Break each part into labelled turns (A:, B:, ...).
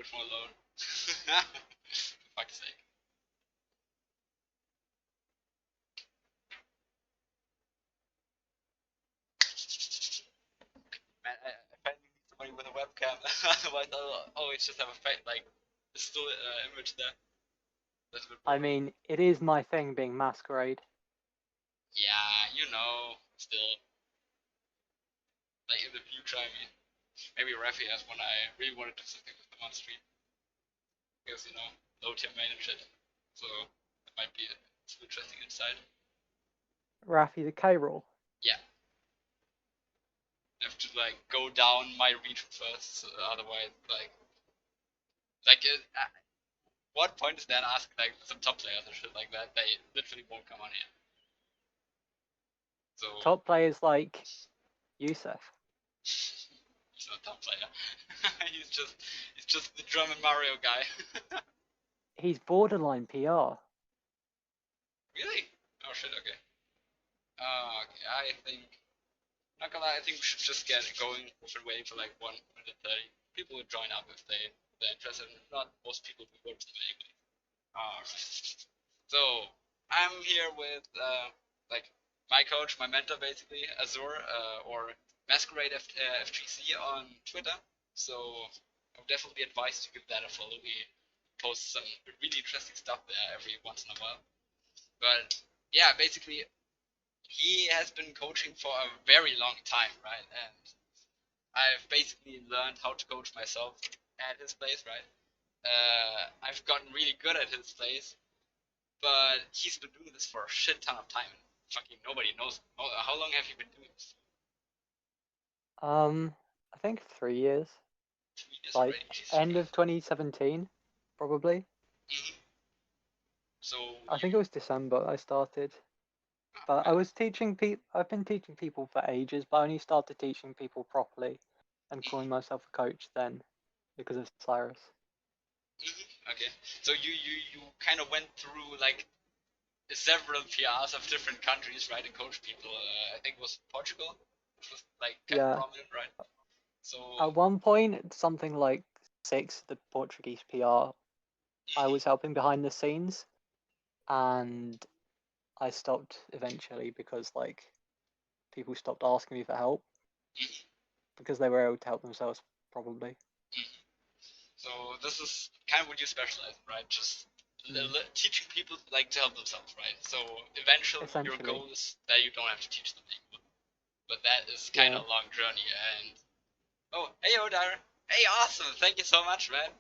A: bit more alone. For fuck's sake. Man, I finally need somebody with a webcam. Otherwise, I'll always just have a still image there. That's a bit
B: I
A: boring.
B: mean, it is my thing being Masquerade.
A: Yeah, still. Like in the future, I mean. Maybe Rafi has one. I really want to do something with them on stream. Because, low tier main and shit. So, it might be some interesting insight.
B: Raffi the K-roll.
A: Yeah. I have to, go down my region first. So otherwise, what point is then asking, some top players and shit like that? They literally won't come on here. So.
B: Top players like Yusef.
A: He's not a top player. he's just the German Mario guy.
B: He's borderline PR.
A: Really? Oh shit, okay. Okay, I think, not gonna lie, I think we should just get going. We should wait for 130. People would join up if they're interested. If not, most people will go to them anyway. Alright. So, I'm here with, my coach, my mentor basically, Azur, or MasqueradeFGC on Twitter. So, I would definitely advise to give that a follow. We post some really interesting stuff there every once in a while. But, yeah, basically, he has been coaching for a very long time, right? And I've basically learned how to coach myself at his place, right? I've gotten really good at his place, but he's been doing this for a shit ton of time, and fucking nobody knows. How long have you been doing this?
B: I think 3 years.
A: 2 years
B: Like
A: already. Jesus.
B: end of 2017, probably.
A: Mm-hmm. So
B: I think it was December I started. But I was teaching people. I've been teaching people for ages, but I only started teaching people properly and calling myself a coach then because of Cyrus.
A: Okay. So you kind of went through several PRs of different countries, right? And coached people. I think it was Portugal, which was kind of
B: Yeah.
A: prominent, right? So.
B: At one point, something like 6, the Portuguese PR, I was helping behind the scenes, and I stopped eventually because people stopped asking me for help because they were able to help themselves probably.
A: So this is kind of what you specialize in, right? Just teaching people to help themselves, right? So eventually your goal is that you don't have to teach them anymore. But that is kind of a long journey. And oh, hey Odar, hey, awesome! Thank you so much, man.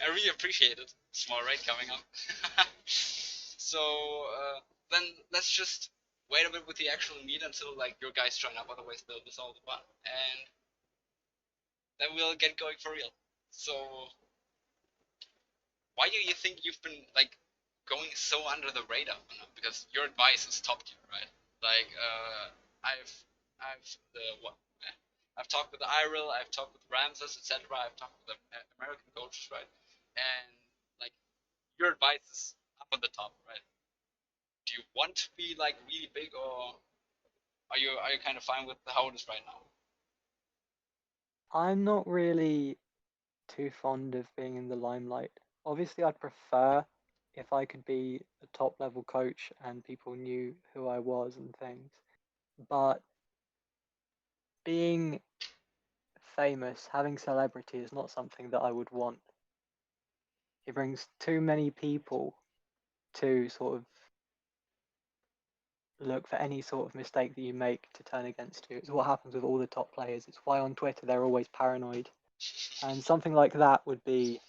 A: I really appreciate it. Small raid coming up. So then let's just wait a bit with the actual meet until your guys join up. Otherwise, they'll miss all the fun, and then we'll get going for real. So why do you think you've been going so under the radar? Because your advice is top tier, right? Like I've what I've talked with Iril, I've talked with Ramses, etc. I've talked with American coaches, right? And like your advice is up on the top, right? Do you want to be really big, or are you kind of fine with how it is right now?
B: I'm not really too fond of being in the limelight. Obviously, I'd prefer if I could be a top level coach and people knew who I was and things. But being famous, having celebrity is not something that I would want. It brings too many people to sort of look for any sort of mistake that you make to turn against you. It's what happens with all the top players. It's why on Twitter they're always paranoid. And something like that would be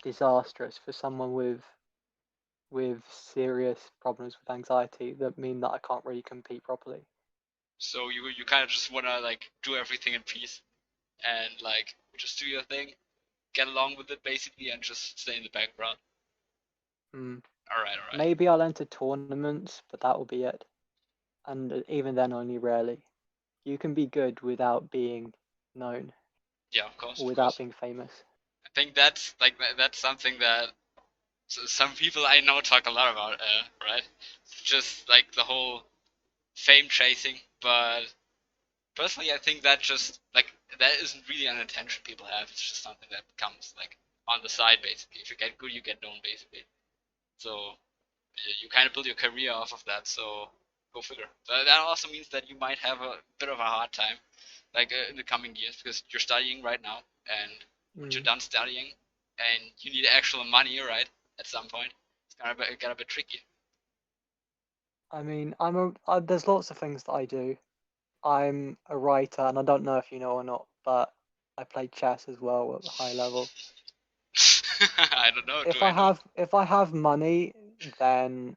B: disastrous for someone with serious problems with anxiety that mean that I can't really compete properly.
A: So you kind of just wanna do everything in peace and just do your thing, get along with it basically, and just stay in the background.
B: Mm.
A: All right, all right.
B: Maybe I'll enter tournaments, but that will be it. And even then, only rarely. You can be good without being known.
A: Yeah, of course,
B: Or
A: of
B: without
A: course.
B: being famous.
A: I think that's something that some people I know talk a lot about, right? Just the whole fame chasing, but personally, I think that just that isn't really an intention people have. It's just something that comes on the side, basically. If you get good, you get known, basically. So you kind of build your career off of that. So go figure. But that also means that you might have a bit of a hard time, like in the coming years, because you're studying right now, and once you're done studying, and you need actual money, right? At some point, it's kind of get a bit tricky.
B: I mean, there's lots of things that I do. I'm a writer, and I don't know if you know or not, but I play chess as well at a high level.
A: I don't know. Do I know?
B: If I have money, then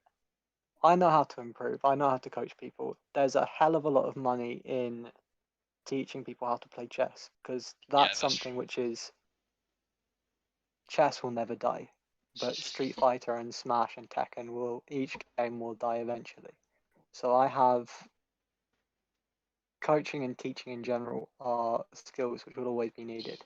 B: I know how to improve. I know how to coach people. There's a hell of a lot of money in teaching people how to play chess, because
A: Yeah,
B: that's
A: that's true.
B: something which is chess will never die, but Street Fighter and Smash and Tekken each game will die eventually. So I have coaching and teaching in general are skills which will always be needed.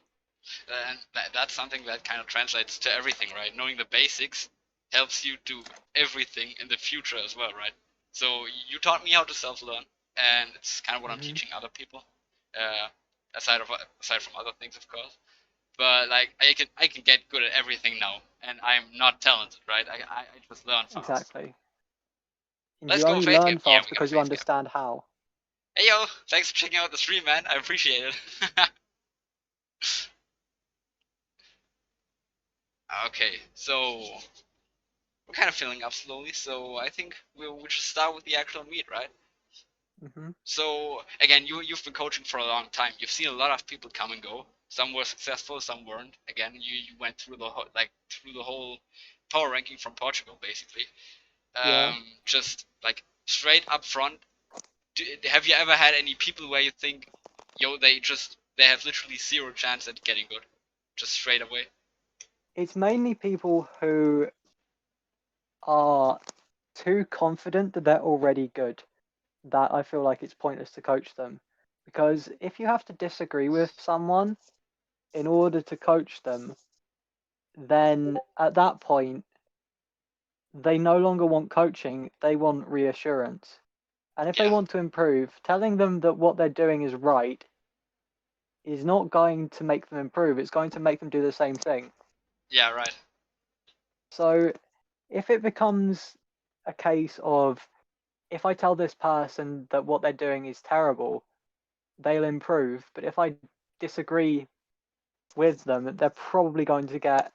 A: And that's something that kind of translates to everything, right? Knowing the basics helps you do everything in the future as well, right? So you taught me how to self-learn, and it's kind of what I'm teaching other people, uh, aside from other things, of course. But like I can get good at everything now, and I'm not talented, right? I just learn fast.
B: Exactly. And
A: Let's
B: you
A: go
B: only
A: faith game.
B: learn
A: Yeah,
B: fast
A: we got a
B: because you
A: faith game.
B: understand how.
A: Hey yo, thanks for checking out the stream, man. I appreciate it. Okay, so we're kind of filling up slowly, so I think we should start with the actual meat, right?
B: Hmm.
A: So again, you've been coaching for a long time. You've seen a lot of people come and go. Some were successful, some weren't. Again, you went through through the whole power ranking from Portugal, basically.
B: Yeah.
A: Just like straight up front. Have you ever had any people where you think, yo, they have literally zero chance at getting good, just straight away?
B: It's mainly people who are too confident that they're already good that I feel like it's pointless to coach them. Because if you have to disagree with someone in order to coach them, then at that point, they no longer want coaching, they want reassurance. And if they
A: Yeah,
B: want to improve, telling them that what they're doing is right is not going to make them improve, it's going to make them do the same thing.
A: yeah, right.
B: So if it becomes a case of if I tell this person that what they're doing is terrible, they'll improve. But if I disagree with them, they're probably going to get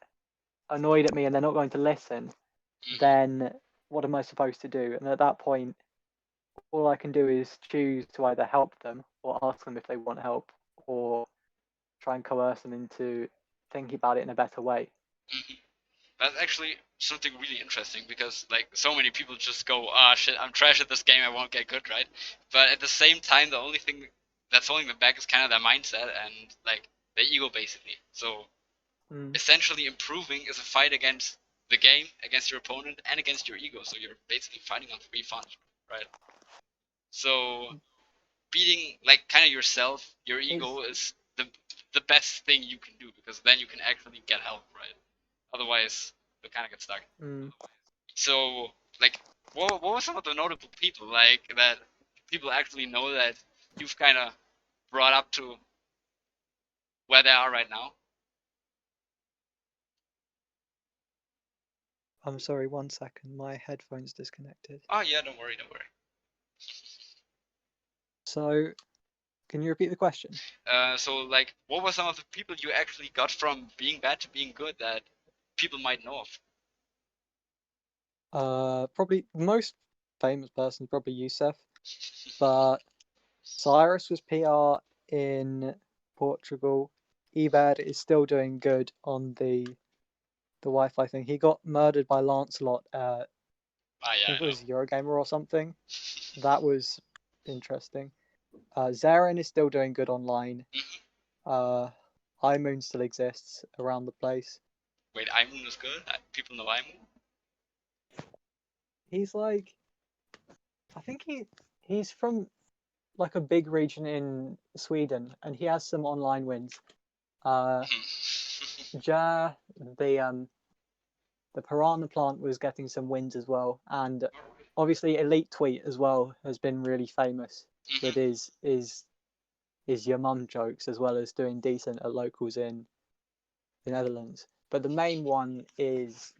B: annoyed at me and they're not going to listen.
A: Hmm.
B: Then what am I supposed to do? And at that point, all I can do is choose to either help them or ask them if they want help or try and coerce them into thinking about it in a better way.
A: Hmm. That's actually something really interesting because like so many people just go, ah shit, I'm trash at this game, I won't get good, right? But at the same time, the only thing that's holding them back is kind of their mindset and like their ego, basically. So
B: Mm.
A: essentially, improving is a fight against the game, against your opponent, and against your ego. So you're basically fighting on three fronts, right? So beating like kind of yourself, your
B: It's
A: ego is the best thing you can do because then you can actually get help, right? Otherwise, you kind of get stuck.
B: mm.
A: So, like, what were some of the notable people like that people actually know that you've kind of brought up to where they are right now?
B: I'm sorry, 1 second. My headphones disconnected.
A: Oh yeah, don't worry, don't worry.
B: So, can you repeat the question?
A: So like, what were some of the people you actually got from being bad to being good that people might know of?
B: Probably the most famous person is probably Youssef, but Cyrus was PR in Portugal. Ebed is still doing good on the Wi-Fi thing. He got murdered by Lancelot at
A: Ah
B: I
A: yeah,
B: think
A: I
B: it
A: know.
B: was Eurogamer or something. That was interesting. Zaren is still doing good online.
A: Mhm.
B: Uh, High Moon still exists around the place.
A: Wait, Aimun is good. People know Aimun.
B: He's like, I think he's from like a big region in Sweden, and he has some online wins. Uh, Ja, the piranha plant was getting some wins as well, and obviously Elite Tweet as well has been really famous with
A: Mhm.
B: his your mum jokes as well as doing decent at locals in the Netherlands. but the main one is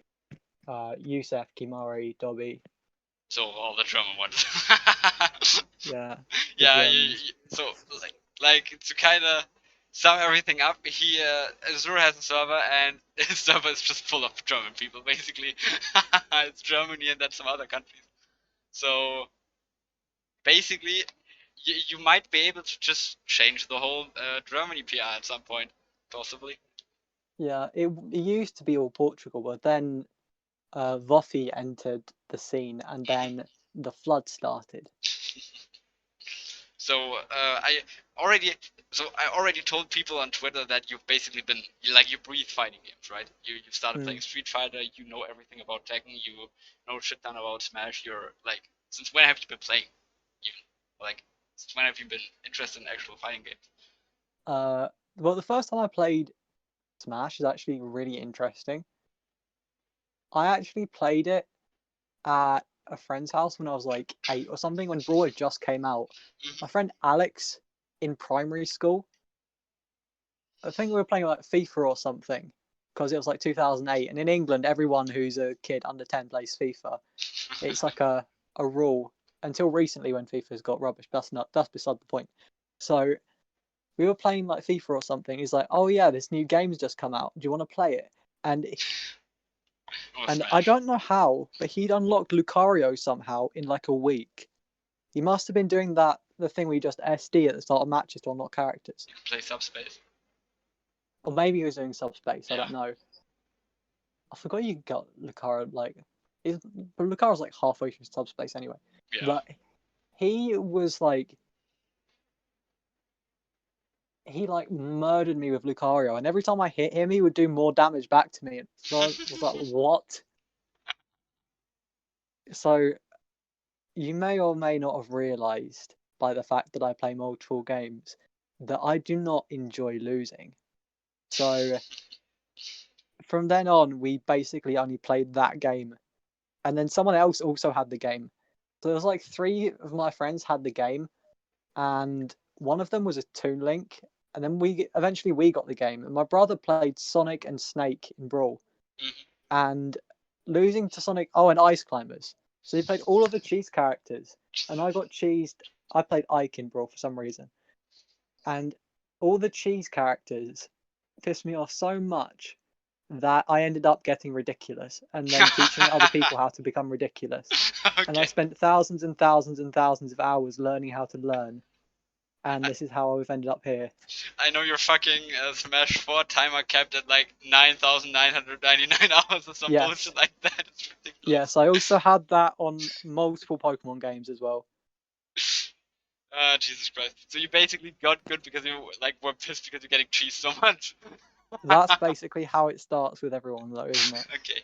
B: Youssef, Kimari, Dobby.
A: So all the German ones.
B: Yeah.
A: Yeah.
B: Germans.
A: So like to kind of sum everything up, Azure has a server, and his server is just full of German people, basically. It's Germany and then some other countries. So basically, you might be able to just change the whole Germany PR at some point, possibly.
B: Yeah, it used to be all Portugal, but then Vothi entered the scene, and then the flood started.
A: So I already told people on Twitter that you've basically been you breathe fighting games, right? You've started playing Street Fighter, you know everything about Tekken, you know shit ton about Smash. You're like, since when have you been playing? Even like, since when have you been interested in actual fighting games?
B: Well, the first time I played Smash is actually really interesting. I actually played it at a friend's house when I was like 8 or something, when Brawl just came out. My friend Alex in primary school, I think we were playing like FIFA or something, because it was like 2008, and in England, everyone who's a kid under 10 plays FIFA. It's like a rule until recently when FIFA's got rubbish. But that's beside the point. So we were playing like FIFA or something. He's like, "Oh yeah, this new game's just come out. Do you want to play it?" And
A: Or
B: I
A: Smash?
B: don't know how, but he'd unlocked Lucario somehow in like a week. He must have been doing the thing where you just SD at the start of matches to unlock characters,
A: You can play Subspace.
B: or maybe he was doing Subspace. I
A: Yeah.
B: don't know. I forgot you got Lucario but Lucario's like halfway through Subspace anyway.
A: Yeah.
B: But he was like he like murdered me with Lucario, and every time I hit him, he would do more damage back to me. So I was like, what? So you may or may not have realized by the fact that I play multiple games that I do not enjoy losing. So from then on, we basically only played that game, and then someone else also had the game. So there was like 3 of my friends had the game, and one of them was a Toon Link, and then we got the game, and my brother played Sonic and Snake in Brawl, and losing to Sonic. Oh, and Ice Climbers. So he played all of the cheese characters, and I got cheesed. I played Ike in Brawl for some reason, and all the cheese characters pissed me off so much that I ended up getting ridiculous, and then teaching other people how to become ridiculous. And I
A: Okay.
B: spent thousands and thousands and thousands of hours learning how to learn, and this is how I've ended up here.
A: I know your fucking Smash 4 timer capped at like 9,999 hours or some
B: Yes,
A: bullshit like that. It's ridiculous.
B: yes. I also had that on multiple Pokemon games as well.
A: Ah, Jesus Christ. So you basically got good because you like were pissed because you're getting cheese so much.
B: That's basically how it starts with everyone, though, isn't it?
A: Okay.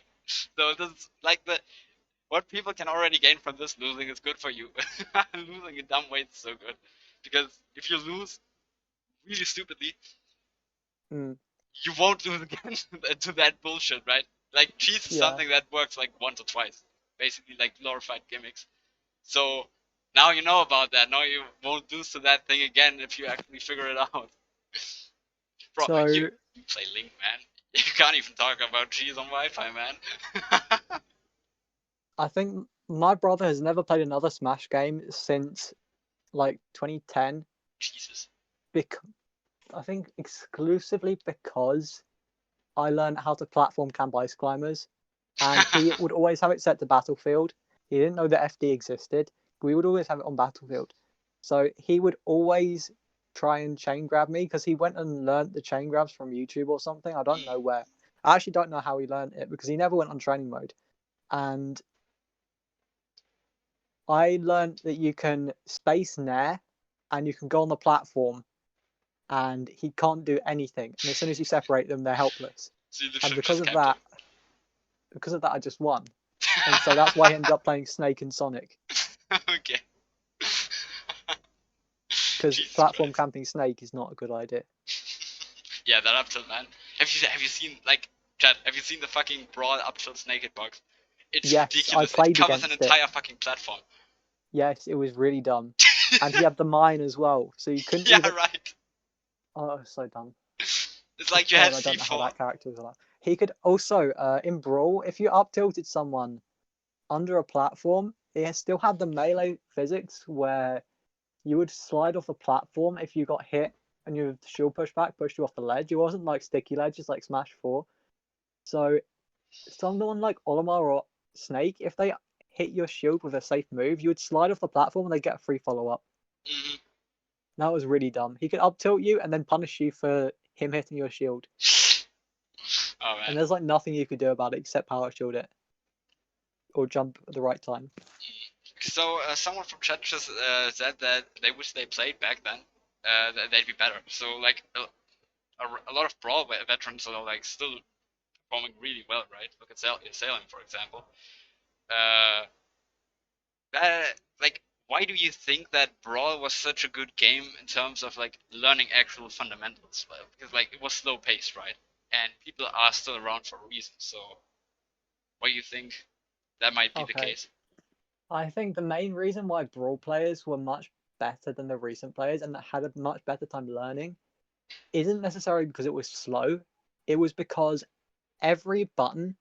A: So this is like what people can already gain from this losing is good for you. Losing in dumb ways is so good. Because if you lose really stupidly,
B: Mm,
A: you won't lose again to that bullshit, right? Like cheese is
B: yeah.
A: something that works like once or twice. Basically like glorified gimmicks. So now you know about that. Now you won't lose to that thing again if you actually figure it out. Bro, you
B: So
A: you play Link, man. You can't even talk about cheese on Wi-Fi, man.
B: I think my brother has never played another Smash game since like 2010.
A: Jesus.
B: Bec- I think exclusively because I learned how to platform camp ice climbers, and he would always have it set to Battlefield. He didn't know that FD existed. We would always have it on Battlefield. So he would always try and chain grab me because he went and learned the chain grabs from YouTube or something. I don't know where. I actually don't know how he learned it because he never went on training mode. And I learned that you can space nair and you can go on the platform and he can't do anything. And as soon as you separate them, they're helpless.
A: So you
B: And
A: literally just kept
B: because of that, I just won. And so that's why I ended up playing Snake and Sonic,
A: Okay.
B: because
A: Jesus
B: platform
A: Christ.
B: camping Snake is not a good idea.
A: Yeah, that up tilt, man. Have you seen like chat? Have you seen the fucking brawl up tilt snake hitbox? It's
B: Yes, I
A: ridiculous. It
B: played
A: covers an
B: against it.
A: entire fucking platform.
B: Yes, it was really dumb. And he had the mine as well, so you couldn't
A: Yeah,
B: even.
A: right.
B: Oh, it was so dumb.
A: It's like you
B: Oh,
A: had
B: I don't know how
A: C4.
B: that character was allowed. He could also, in Brawl, if you up tilted someone under a platform, it still had the melee physics where you would slide off the platform if you got hit and your shield pushback pushed you off the ledge. It wasn't like sticky ledges like Smash 4. So someone like Olimar or Snake, if they hit your shield with a safe move, you would slide off the platform and they get a free follow up.
A: Mm-hmm.
B: That was really dumb. He could up tilt you and then punish you for him hitting your shield.
A: Oh man.
B: And there's like nothing you could do about it except power shield it or jump at the right time.
A: So someone from chat just said that they wish they played back then. They'd be better. So like a lot of Brawl veterans are like still performing really well, right? Look at Salem, for example. Like, why do you think that Brawl was such a good game in terms of like learning actual fundamentals? Because like it was slow paced, right? And people are still around for a reason. So why do you think that might be the case?
B: I think the main reason why Brawl players were much better than the recent players and that had a much better time learning isn't necessarily because it was slow. It was because every button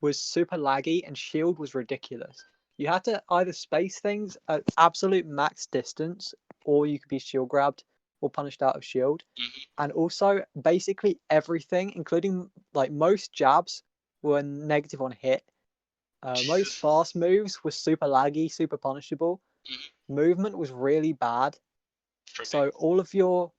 B: was super laggy and shield was ridiculous. You had to either space things at absolute max distance or you could be shield grabbed or punished out of shield.
A: Mm-hmm.
B: And also basically everything, including like most jabs, were negative on hit. Most fast moves were super laggy, super punishable.
A: Mm-hmm.
B: Movement was really bad.
A: Tripping.
B: So all of you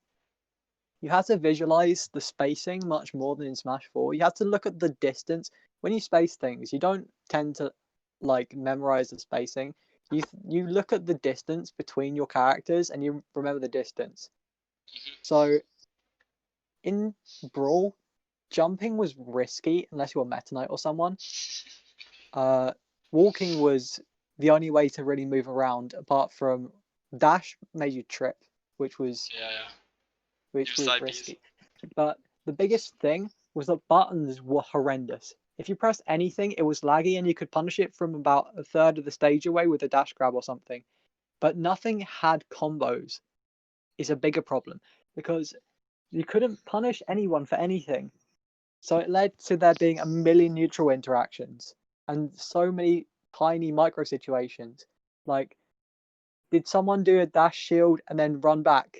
B: had to visualize the spacing much more than in Smash 4. You had to look at the distance. When you space things, you don't tend to like memorize the spacing. You look at the distance between your characters and you remember the distance.
A: Mm-hmm.
B: So in Brawl, jumping was risky unless you were Meta Knight or someone. Walking was the only way to really move around, apart from dash made you trip, which was risky. But the biggest thing was that buttons were horrendous. If you pressed anything, it was laggy, and you could punish it from about a third of the stage away with a dash grab or something. But nothing had combos. Is a bigger problem because you couldn't punish anyone for anything. So it led to there being a million neutral interactions and so many tiny micro situations. Like, did someone do a dash shield and then run back?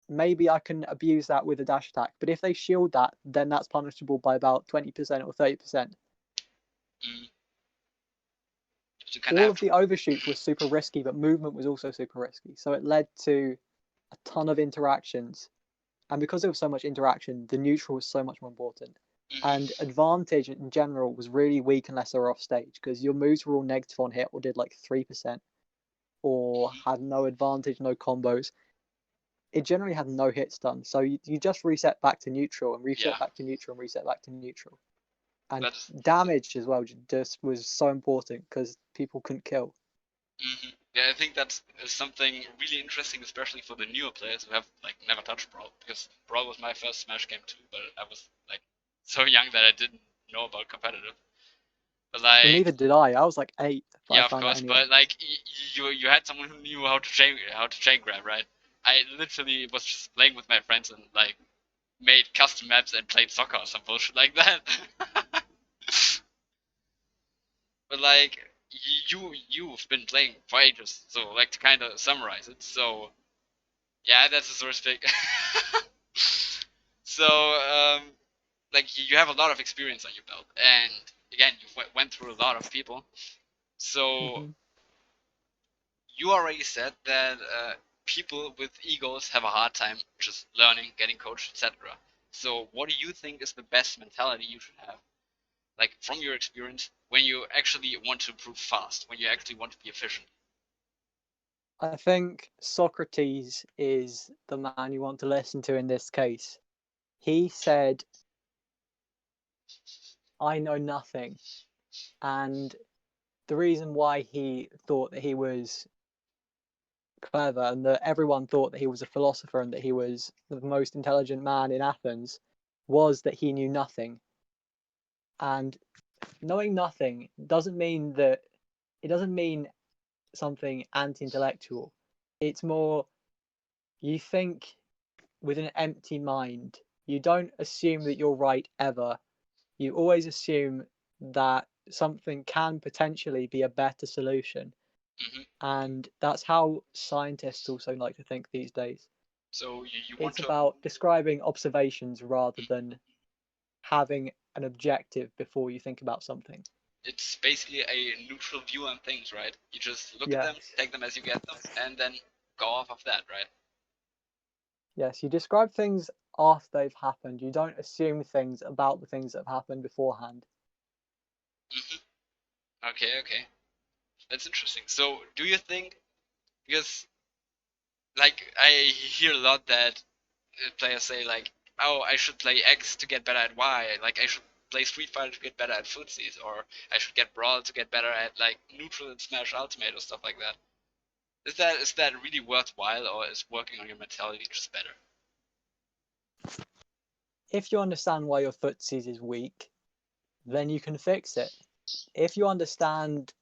B: Maybe I can abuse that with a dash attack. But if they shield that, then that's punishable by about 20% or 30%.
A: Mm.
B: All of the overshoots were super risky, but movement was also super risky. So it led to a ton of interactions. And because there was so much interaction, the neutral was so much more important. And advantage in general was really weak unless they were off stage, because your moves were all negative on hit or did like 3% or had no advantage, no combos. It generally had no hit stun, so you just reset back to neutral and reset back to neutral and reset back to neutral. And damage as well just was so important because people couldn't kill.
A: Mm-hmm. Yeah, I think that's something really interesting, especially for the newer players who have like never touched Brawl, because Brawl was my first Smash game too, but I was like so young that I didn't know about competitive. But like,
B: well, neither did I. I was like 8.
A: Yeah, of course. Anyway. But like, you had someone who knew how to chain grab, right? I literally was just playing with my friends and like made custom maps and played soccer or some bullshit like that. But like, you've been playing for ages, so like to kind of summarize it. So yeah, that's a source pick. So like you have a lot of experience on your belt, and again, you went through a lot of people. So you already said that people with egos have a hard time just learning, getting coached, etc. So what do you think is the best mentality you should have, like from your experience, when you actually want to improve fast, when you actually want to be efficient?
B: I think Socrates is the man you want to listen to in this case. He said, I know nothing. And the reason why he thought that he was clever and that everyone thought that he was a philosopher and that he was the most intelligent man in Athens was that he knew nothing. And knowing nothing doesn't mean something anti-intellectual. It's more, you think with an empty mind. You don't assume that you're right ever. you always assume that something can potentially be a better solution.
A: Hmm.
B: And that's how scientists also like to think these days.
A: So you want
B: It's
A: to.
B: about describing observations rather than having an objective before you think about something.
A: It's basically a neutral view on things, right? You just look at them,
B: Yes.
A: take them as you get them, and then go off of that, right?
B: Yes, you describe things after they've happened. You don't assume things about the things that have happened beforehand.
A: Hmm. Okay. That's interesting. So, do you think, because like I hear a lot that players say like, oh, I should play X to get better at Y, like I should play Street Fighter to get better at footsies, or I should get Brawl to get better at like neutral and Smash Ultimate or stuff like that. Is that really worthwhile, or is working on your mentality just better?
B: If you understand why your footsies is weak, then you can fix it. If you understand,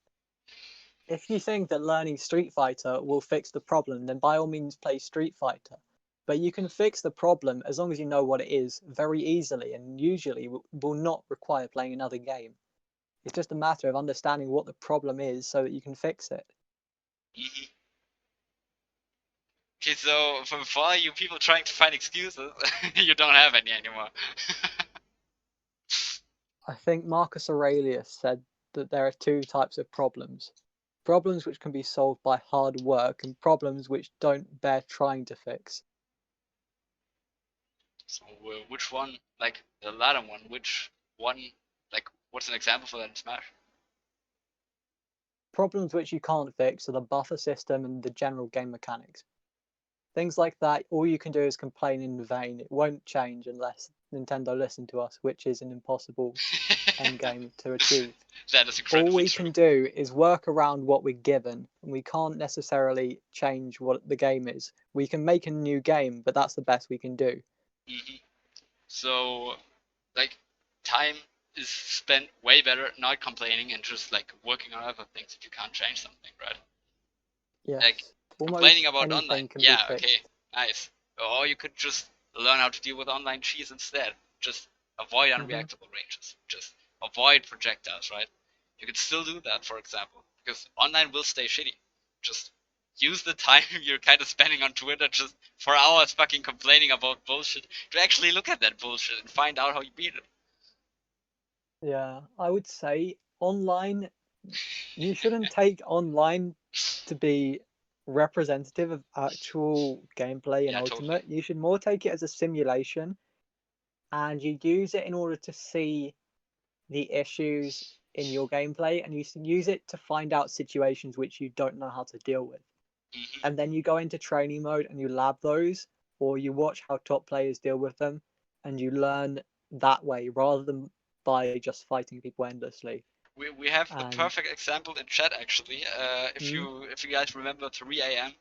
B: if you think that learning Street Fighter will fix the problem, then by all means play Street Fighter. But you can fix the problem as long as you know what it is very easily, and usually will not require playing another game. It's just a matter of understanding what the problem is so that you can fix it.
A: Hmm. Okay, so for all you people trying to find excuses, you don't have any anymore.
B: I think Marcus Aurelius said that there are two types of problems: problems which can be solved by hard work, and problems which don't bear trying to fix.
A: So which one, like the latter one, which one, like what's an example for that in Smash?
B: Problems which you can't fix are the buffer system and the general game mechanics. Things like that, all you can do is complain in vain. It won't change unless Nintendo listen to us, which is an impossible end game to achieve.
A: That is
B: All
A: incredibly
B: we
A: true.
B: can do is work around what we're given, and we can't necessarily change what the game is. We can make a new game, but that's the best we can do.
A: Hmm. So, like, time is spent way better not complaining and just like working on other things if you can't change something, right? Like
B: Yes,
A: complaining
B: almost
A: about online,
B: anything can be
A: yeah, okay,
B: fixed.
A: nice. Or you could just learn how to deal with online cheese instead. Just avoid
B: Hmm.
A: unreactable ranges. Just avoid projectiles, right? You could still do that, for example, because online will stay shitty. Just use the time you're kind of spending on Twitter just for hours fucking complaining about bullshit to actually look at that bullshit and find out how you beat it.
B: Yeah, I would say online, you shouldn't take online to be representative of actual gameplay in
A: Yeah, totally.
B: Ultimate. You should more take it as a simulation, and you use it in order to see the issues in your gameplay, and you use it to find out situations which you don't know how to deal with.
A: Hmm.
B: And then you go into training mode and you lab those, or you watch how top players deal with them, and you learn that way rather than by just fighting people endlessly.
A: We have the
B: And
A: perfect example in chat actually. If
B: mm,
A: you guys remember 3 a.m.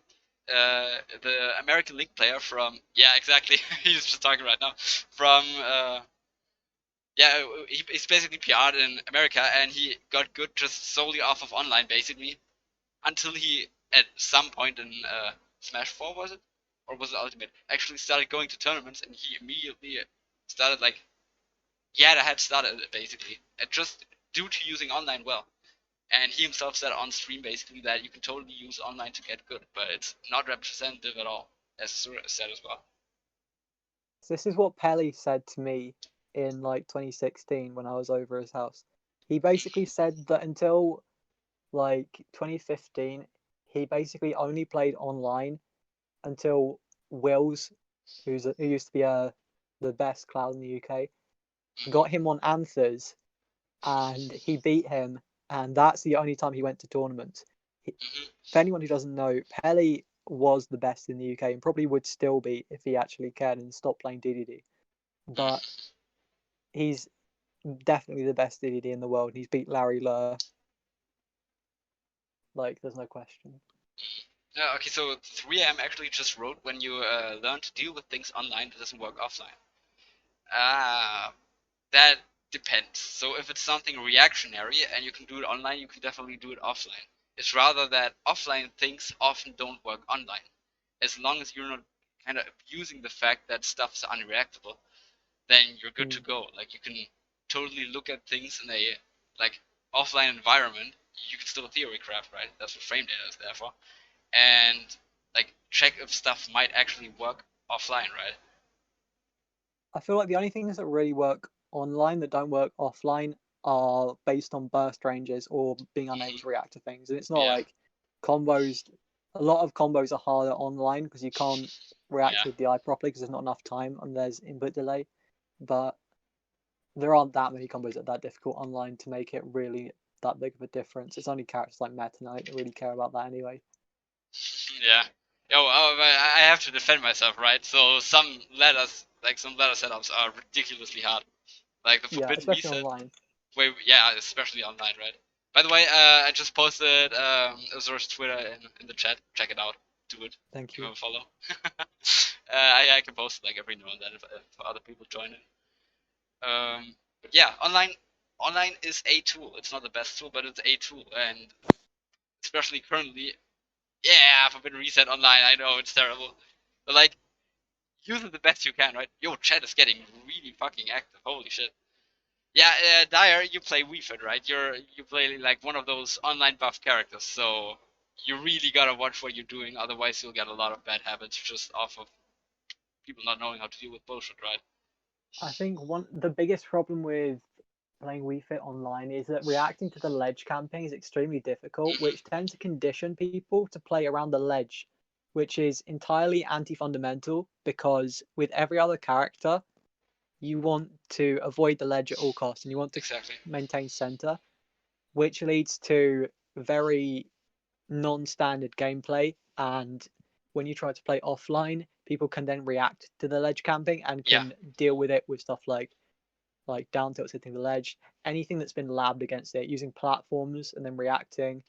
A: The American League player from, yeah, exactly, he's just talking right now, from yeah, he's basically PR'd in America, and he got good just solely off of online basically, until he at some point in Smash 4, was it, or was it Ultimate, actually started going to tournaments, and he immediately started like, he had a head start at it basically, and just due to using online well. And he himself said on stream basically that you can totally use online to get good, but it's not representative at all, as Sura said as well.
B: this is what Pelly said to me in like 2016 when I was over his house. He basically said that until like 2015, he basically only played online until Wills, who used to be the best cloud in the UK, got him on Anthers, and he beat him, and that's the only time he went to tournaments.
A: Hmm.
B: For anyone who doesn't know, Pelly was the best in the UK and probably would still be if he actually cared and stopped playing DDD. But
A: Hmm.
B: he's definitely the best DDD in the world. He's beat Larry Lurr, like there's no question.
A: Yeah, okay, so 3M actually just wrote when you learn to deal with things online, it doesn't work offline. Ah, that depends. So if it's something reactionary and you can do it online, you can definitely do it offline. It's rather that offline things often don't work online. As long as you're not kind of abusing the fact that stuff's unreactable, then you're good to
B: Mm.
A: go. Like you can totally look at things in a like offline environment, you can still theory craft, right? That's what frame data is there for. And like check if stuff might actually work offline, right?
B: I feel like the only things that really work online that don't work offline are based on burst ranges or being unable to react to things. And it's not
A: Yeah.
B: like combos. A lot of combos are harder online because you can't react
A: Yeah.
B: to the DI properly because there's not enough time and there's input delay. But there aren't that many combos that are that difficult online to make it really that big of a difference. It's only characters like Meta Knight that really care about that anyway.
A: Yeah. Yo, I have to defend myself, right? So some letters, like some letter setups, are ridiculously hard. Like the
B: Yeah,
A: Forbidden
B: especially
A: Reset.
B: online.
A: Wait, yeah, especially online, right? By the way, I just posted Azur's Twitter in the chat. Check it out. Do it.
B: Thank
A: Give
B: you.
A: him a follow. I can post it like every now and then if other people join in. But yeah, online is a tool. It's not the best tool, but it's a tool, and especially currently, yeah, Forbidden Reset online. I know it's terrible, but like use it the best you can, right? Yo, chat is getting really fucking active. Holy shit. Yeah, Dyer, you play Wii Fit, right? You play like one of those online buff characters, so you really gotta watch what you're doing, otherwise you'll get a lot of bad habits just off of people not knowing how to deal with bullshit, right?
B: I think the biggest problem with playing Wii Fit online is that reacting to the ledge camping is extremely difficult,
A: Mm-hmm.
B: which tends to condition people to play around the ledge, which is entirely anti-fundamental because with every other character, you want to avoid the ledge at all costs and you want to
A: Exactly.
B: maintain center, which leads to very non-standard gameplay. And when you try to play offline, people can then react to the ledge camping and
A: Yeah.
B: can deal with it with stuff like down tilts hitting the ledge, anything that's been labbed against it, using platforms and then reacting.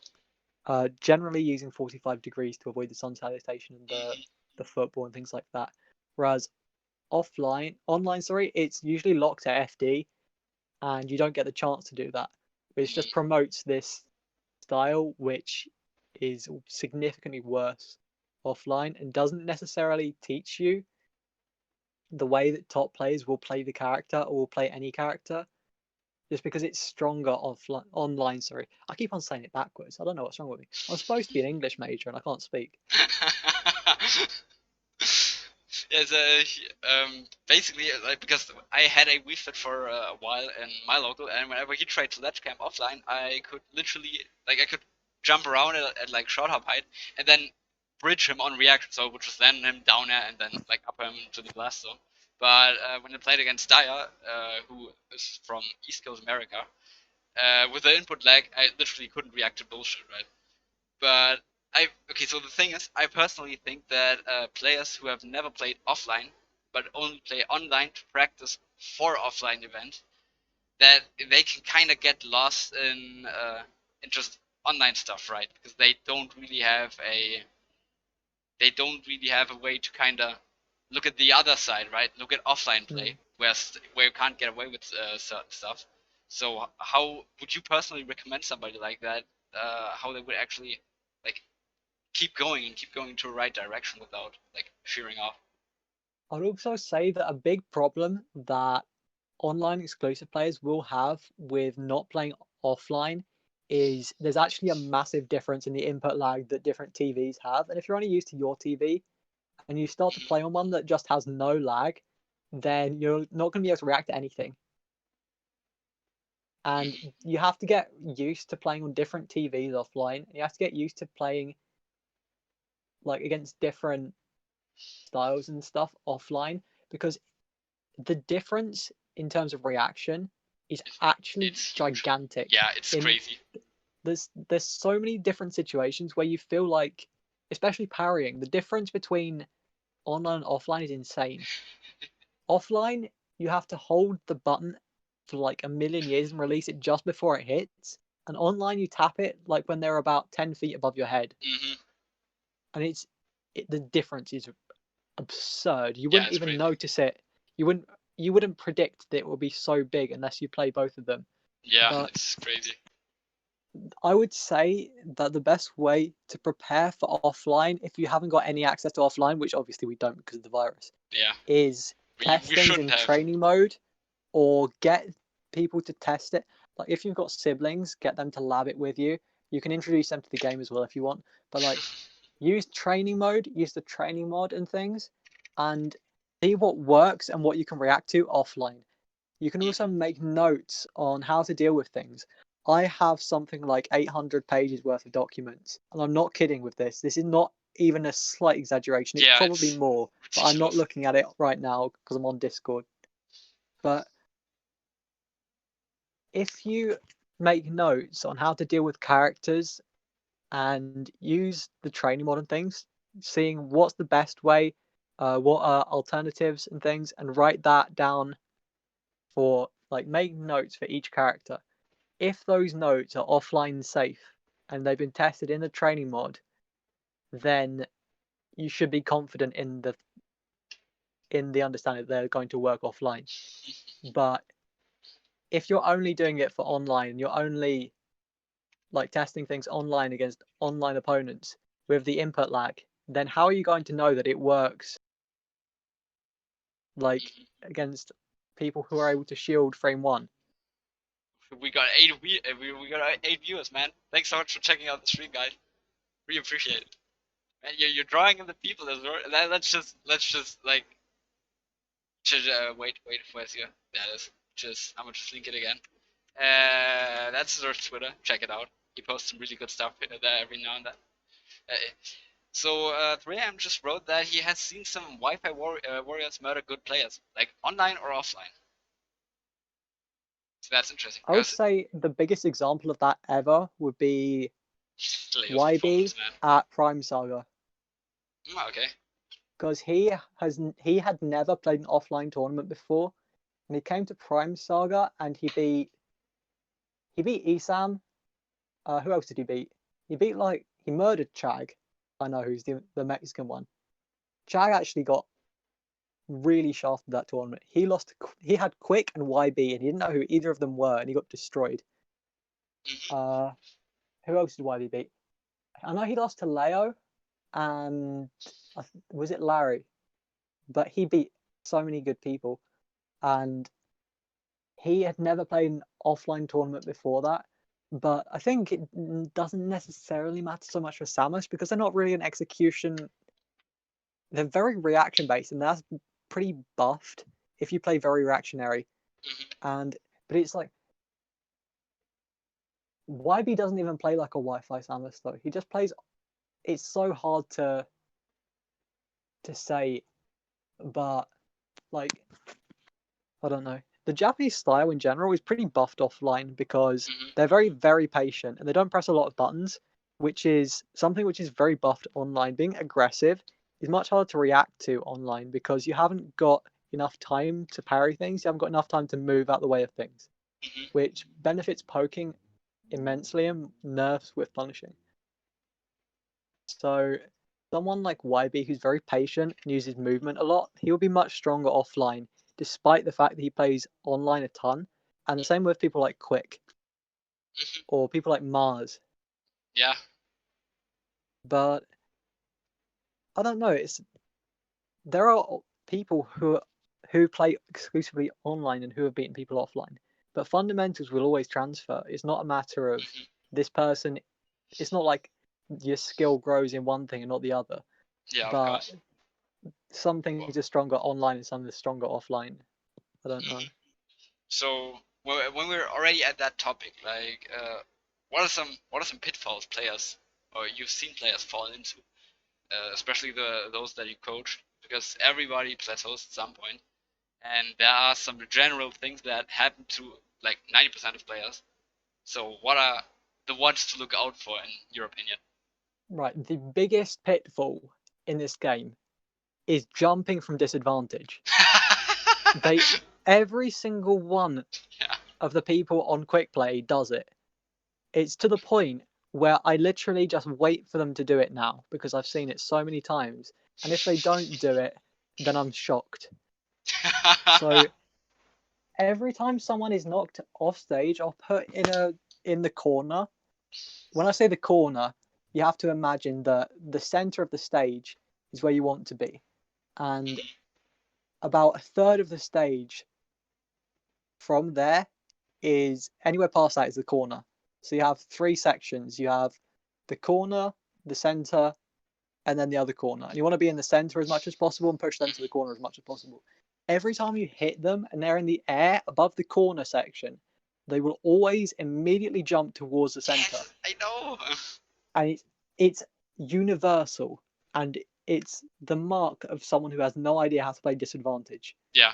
B: Generally using 45 degrees to avoid the sun salutation and
A: Mm-hmm.
B: the football and things like that. Whereas online, sorry, it's usually locked at FD, and you don't get the chance to do that. Which just
A: Mm-hmm.
B: promotes this style, which is significantly worse offline and doesn't necessarily teach you the way that top players will play the character or will play any character just because it's stronger offline online. Sorry, I keep on saying it backwards. I don't know what's wrong with me. I'm supposed to be an English major and I can't speak.
A: Yeah, so, basically, like, because I had a Wii Fit for a while in my local, and whenever he tried to ledge camp offline, I could literally, like, I could jump around at like short hop height, and then bridge him on reaction, so which was then him down air and then like up him to the blast zone. But when I played against Dyer, who is from East Coast America, with the input lag, I literally couldn't react to bullshit, right? But okay, so the thing is, I personally think that players who have never played offline but only play online to practice for offline events, that they can kind of get lost in just online stuff, right? Because they don't really have a way to kind of look at the other side, right? Look at offline play
B: Mm.
A: where you can't get away with certain stuff. So how would you personally recommend somebody like that? How they would actually like keep going to the right direction without like shearing off.
B: I'd also say that a big problem that online exclusive players will have with not playing offline is there's actually a massive difference in the input lag that different TVs have. And if you're only used to your TV and you start to play on one that just has no lag, then you're not going to be able to react to anything. And you have to get used to playing on different TVs offline. You have to get used to playing like against different styles and stuff offline because the difference in terms of reaction is actually
A: It's huge.
B: gigantic.
A: Yeah, it's
B: In
A: crazy.
B: there's so many different situations where you feel like, especially parrying, the difference between online and offline is insane. Offline, you have to hold the button for like a million years and release it just before it hits. And online, you tap it like when they're about 10 feet above your head,
A: Hmm.
B: and the difference is absurd. You
A: Yeah,
B: wouldn't
A: it's
B: even
A: crazy.
B: notice it. You wouldn't you wouldn't predict that it would be so big unless you play both of them.
A: Yeah,
B: But
A: it's crazy.
B: I would say that the best way to prepare for offline, if you haven't got any access to offline, which obviously we don't because of the virus,
A: Yeah,
B: is
A: we
B: test things
A: shouldn't
B: in
A: have.
B: training mode or get people to test it. Like if you've got siblings, get them to lab it with you. You can introduce them to the game as well if you want. But like use training mode, use the training mod and things, and see what works and what you can react to offline. You can also make notes on how to deal with things. I have something like 800 pages worth of documents, and I'm not kidding with this. This is not even a slight exaggeration. It's probably more, but I'm not looking at it right now because I'm on Discord. But if you make notes on how to deal with characters and use the training mod and things, seeing what's the best way, what are alternatives and things, and write that down for like make notes for each character. If those notes are offline safe and they've been tested in the training mod, then you should be confident in the understanding that they're going to work offline. But if you're only doing it for online, you're only like testing things online against online opponents with the input lag, then how are you going to know that it works like against people who are able to shield frame 1?
A: We got we got 8 viewers, man. Thanks so much for checking out the stream, guys. Really appreciate it. And you're drawing in the people as well. Let's just like wait, where's your that is just I'm gonna just link it again. That's their Twitter. Check it out. He posts some really good stuff there every now and then. So 3am just wrote that he has seen some Wi-Fi warriors murder good players, like online or offline. So that's interesting.
B: I would say the biggest example of that ever would be YB at Prime Saga.
A: Okay.
B: Because he had never played an offline tournament before, and he came to Prime Saga and he beat Esam. Who else did he beat? He murdered Chag. I know who's the Mexican one. Chag actually got really shafted that tournament. He had Quick and YB, and he didn't know who either of them were, and he got destroyed. Who else did YB beat? I know he lost to Leo, and was it Larry? But he beat so many good people, and he had never played an offline tournament before that. But I think it doesn't necessarily matter so much for Samus because they're not really an execution. They're very reaction based, and that's pretty buffed if you play very reactionary. But it's like YB doesn't even play like a Wi-Fi Samus though. He just plays. It's so hard to say, but like I don't know. The Japanese style in general is pretty buffed offline because they're very, very patient and they don't press a lot of buttons, which is something which is very buffed online. Being aggressive is much harder to react to online because you haven't got enough time to parry things. You haven't got enough time to move out the way of things, which benefits poking immensely and nerfs with punishing. So someone like YB who's very patient and uses movement a lot, he'll be much stronger offline despite the fact that he plays online a ton. And the same with people like Quick or people like Mars.
A: Yeah.
B: But I don't know. There are people who play exclusively online and who have beaten people offline. But fundamentals will always transfer. It's not a matter of this person. It's not like your skill grows in one thing and not the other.
A: Yeah,
B: but
A: of course.
B: Some things are stronger online and some are stronger offline. I don't know.
A: So when we're already at that topic, like, what are some pitfalls players or you've seen players fall into, especially those that you coach, because everybody plateaus at some point, and there are some general things that happen to like 90% of players. So what are the ones to look out for in your opinion?
B: Right, the biggest pitfall in this game is jumping from disadvantage. Every single one of the people on quick play does it. It's to the point where I literally just wait for them to do it now because I've seen it so many times. And if they don't do it, then I'm shocked. So every time someone is knocked off stage, I'll put in the corner. When I say the corner, you have to imagine that the center of the stage is where you want to be. And about a third of the stage from there is anywhere past that is the corner. So you have 3 sections. You have the corner, the center, and then the other corner. And you want to be in the center as much as possible and push them to the corner as much as possible. Every time you hit them and they're in the air above the corner section, they will always immediately jump towards the center.
A: Yes, I know.
B: And it's universal, and it's the mark of someone who has no idea how to play disadvantage.
A: Yeah.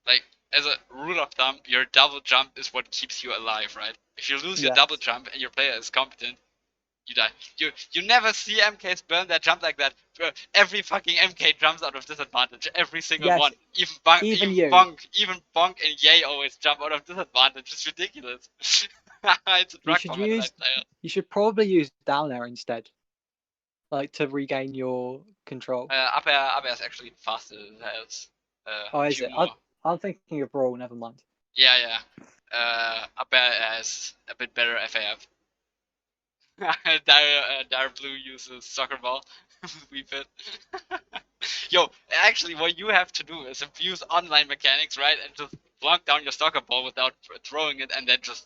A: Like, as a rule of thumb, your double jump is what keeps you alive, right? If you lose your
B: Yes.
A: double jump and your player is competent, you die. You never see MKs burn their jump like that. Every fucking MK jumps out of disadvantage. Every single
B: Yes,
A: one. Even Bonk,
B: even
A: even
B: you.
A: Bonk and Yay always jump out of disadvantage. It's ridiculous. It's a
B: You
A: drug
B: should
A: bomb at the
B: use.
A: night player.
B: You should probably use down air instead, like to regain your control.
A: Up air is actually faster. It has
B: Oh,
A: a
B: is
A: few
B: it?
A: more.
B: I'm thinking of brawl. Never mind.
A: Yeah. Up air has a bit better FAF. Dire Blue uses soccer ball. We fit. Yo, actually, what you have to do is abuse online mechanics, right? And just block down your soccer ball without throwing it, and then just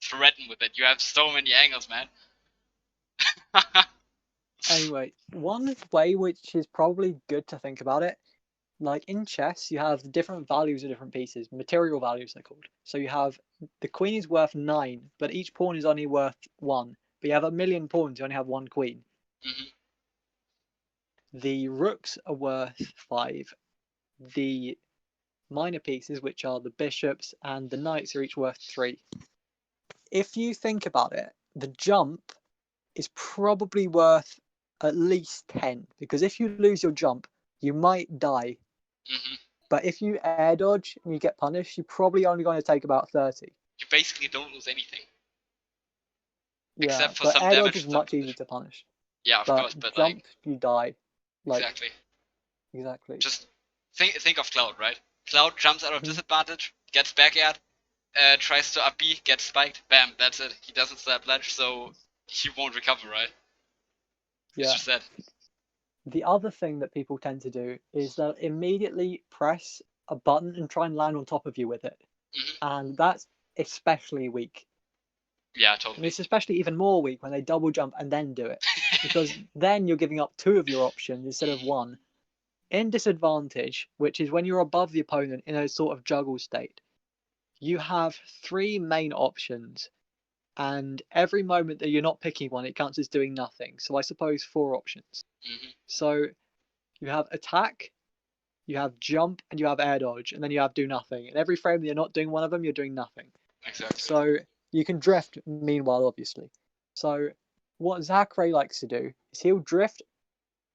A: threaten with it. You have so many angles, man.
B: Anyway, one way which is probably good to think about it, like in chess, you have different values of different pieces, material values they're called. So you have the queen is worth 9, but each pawn is only worth 1. But you have a million pawns, you only have 1 queen.
A: Mhm.
B: The rooks are worth 5. The minor pieces, which are the bishops and the knights, are each worth 3. If you think about it, the jump is probably worth at least 10, because if you lose your jump, you might die.
A: Mhm.
B: But if you air dodge and you get punished, you're probably only going to take about 30.
A: You basically don't lose anything.
B: Yeah,
A: Except for
B: but
A: some
B: air dodge
A: damage
B: is
A: to some
B: much easier
A: position.
B: to punish.
A: Yeah, of
B: But
A: course, but like,
B: jump, you die. Like,
A: exactly.
B: exactly.
A: Just think of Cloud, right? Cloud jumps out of disadvantage, gets back aired, tries to up B, gets spiked, bam, that's it. He doesn't slap ledge, so he won't recover, right? It's
B: Yeah.
A: just that.
B: The other thing that people tend to do is they'll immediately press a button and try and land on top of you with it.
A: Mhm.
B: And that's especially weak.
A: Yeah,
B: And
A: totally.
B: it's especially even more weak when they double jump and then do it. Because then you're giving up 2 of your options instead of 1. In disadvantage, which is when you're above the opponent in a sort of juggle state, you have 3 main options. And every moment that you're not picking one, it counts as doing nothing. So I suppose 4 options.
A: Mhm.
B: So you have attack, you have jump, and you have air dodge, and then you have do nothing. And every frame that you're not doing one of them, you're doing nothing.
A: Exactly.
B: So you can drift meanwhile, obviously. So what Zachary likes to do is he'll drift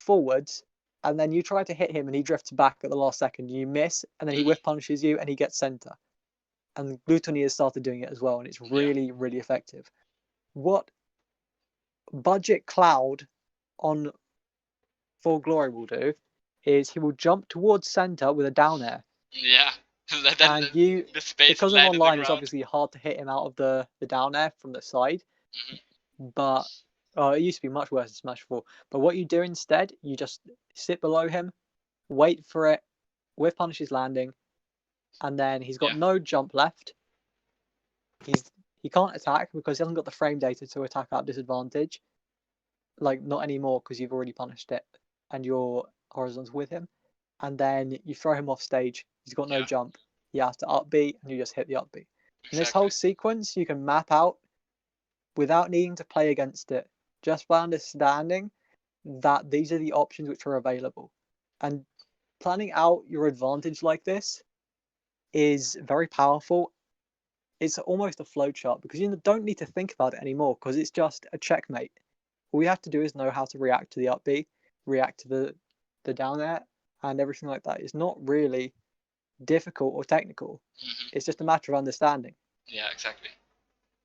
B: forwards, and then you try to hit him, and he drifts back at the last second. You miss, and then he whiff punishes you, and he gets center. And Glutony has started doing it as well, and it's really, really effective. What Budget Cloud on Full Glory will do is he will jump towards center with a down air.
A: Yeah.
B: And you,
A: the space
B: because of
A: land in the
B: online, it's
A: ground.
B: obviously hard to hit him out of the down air from the side.
A: Mhm.
B: But it used to be much worse in Smash 4. But what you do instead, you just sit below him, wait for it, whiff punishes landing, and then he's got
A: Yeah.
B: no jump left. He can't attack because he hasn't got the frame data to attack at disadvantage. Like, not anymore because you've already punished it and your horizontal with him. And then you throw him off stage. He's got no
A: Yeah.
B: jump. He has to upbeat, and you just hit the upbeat. And this
A: Exactly.
B: whole sequence you can map out without needing to play against it, just by understanding that these are the options which are available. And planning out your advantage like this is very powerful. It's almost a flowchart because you don't need to think about it anymore because it's just a checkmate. All you have to do is know how to react to the up B, react to the down air, and everything like that. It's not really difficult or technical.
A: Mhm.
B: It's just a matter of understanding.
A: Yeah, exactly.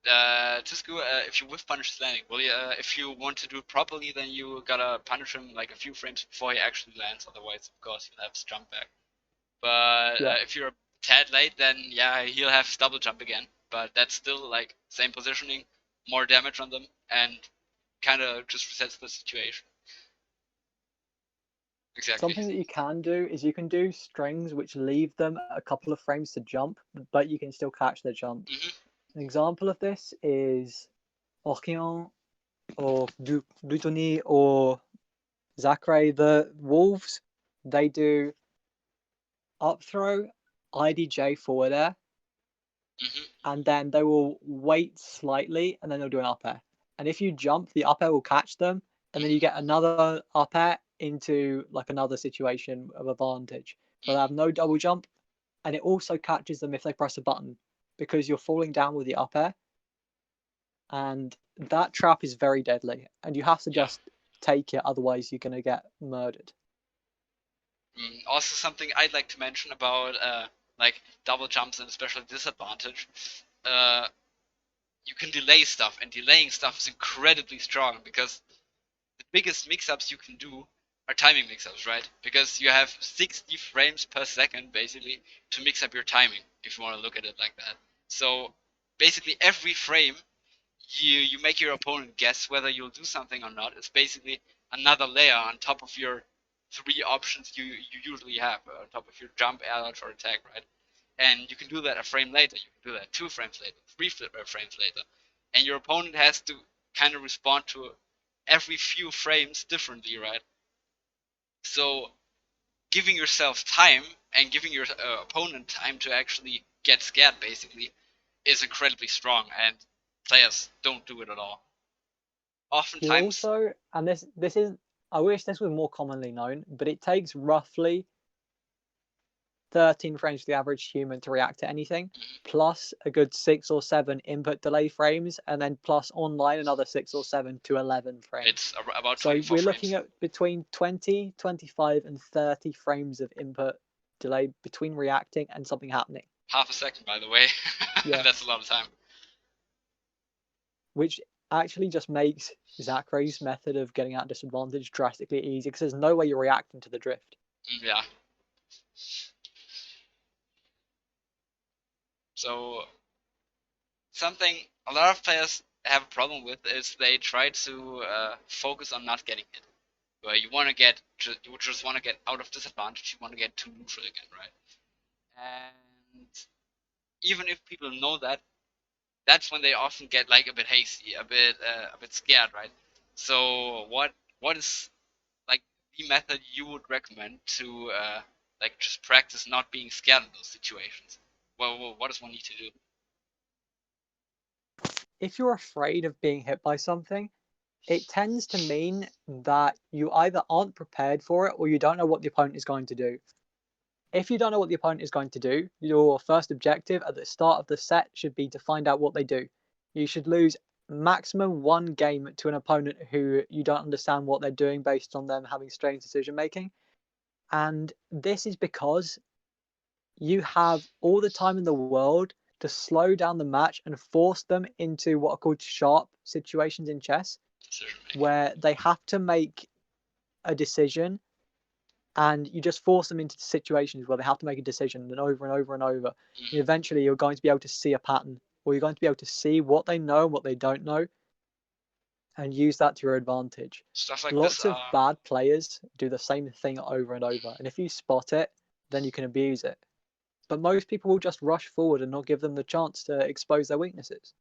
A: Tisku, if you whiff punish his landing, well, if you want to do it properly, then you gotta punish him like a few frames before he actually lands. Otherwise, of course, he'll have his jump back. But
B: Yeah.
A: if you're a tad late, then yeah, he'll have his double jump again. But that's still like same positioning, more damage on them, and kind of just resets the situation. Exactly.
B: Something that you can do is you can do strings which leave them a couple of frames to jump, but you can still catch their jump. An example of this is Orchion or Dutoni or Zachary. The Wolves, they do up throw, IDJ forward air, and then they will wait slightly and then they'll do an up air. And if you jump, the up air will catch them, and then you get another up air into like another situation of advantage. But they have no double jump, and it also catches them if they press a button because you're falling down with the up air. And that trap is very deadly, and you have to just take it, otherwise you're going to get murdered.
A: Also, something I'd like to mention about like double jumps and especially disadvantage. You can delay stuff, and delaying stuff is incredibly strong because the biggest mix-ups you can do are timing mix-ups, right? Because you have 60 frames per second basically to mix up your timing, if you want to look at it like that. So basically every frame you make your opponent guess whether you'll do something or not. It's basically another layer on top of your 3 options you usually have, on top of your jump, air dodge, or attack, right? And you can do that a frame later, you can do that 2 frames later, 3 frames later, and your opponent has to kind of respond to every few frames differently, right? So giving yourself time and giving your opponent time to actually get scared basically is incredibly strong, and players don't do it at all.
B: You
A: Oftentimes,
B: also, and this is, I wish this was more commonly known, but it takes roughly 13 frames for the average human to react to anything, plus a good 6 or 7 input delay frames, and then plus online another 6 or 7 to 11 frames.
A: it's about
B: So
A: 24
B: we're
A: frames.
B: looking at between 20, 25, and 30 frames of input delay between reacting and something happening.
A: Half a second, by the way.
B: Yeah.
A: That's a lot of time.
B: Which actually just makes Zachary's method of getting out disadvantage drastically easy, because there's no way you're reacting to the drift.
A: Yeah. So something a lot of players have a problem with is they try to focus on not getting hit. Where you want to get, you just want to get out of disadvantage. You want to get to neutral again, right? And even if people know that, that's when they often get like a bit hasty, a bit scared, right? So what is like the method you would recommend to like just practice not being scared in those situations? Well, what does one need to do?
B: If you're afraid of being hit by something, it tends to mean that you either aren't prepared for it or you don't know what the opponent is going to do. If you don't know what the opponent is going to do, your first objective at the start of the set should be to find out what they do. You should lose maximum 1 game to an opponent who you don't understand what they're doing based on them having strange decision making. And this is because you have all the time in the world to slow down the match and force them into what are called sharp situations in chess, where they have to make a decision, and you just force them into situations where they have to make a decision and over and over and over. And eventually you're going to be able to see a pattern, or you're going to be able to see what they know and what they don't know and use that to your advantage.
A: Stuff like
B: Lots
A: this.
B: of bad players do the same thing over and over, and if you spot it, then you can abuse it. But most people will just rush forward and not give them the chance to expose their weaknesses.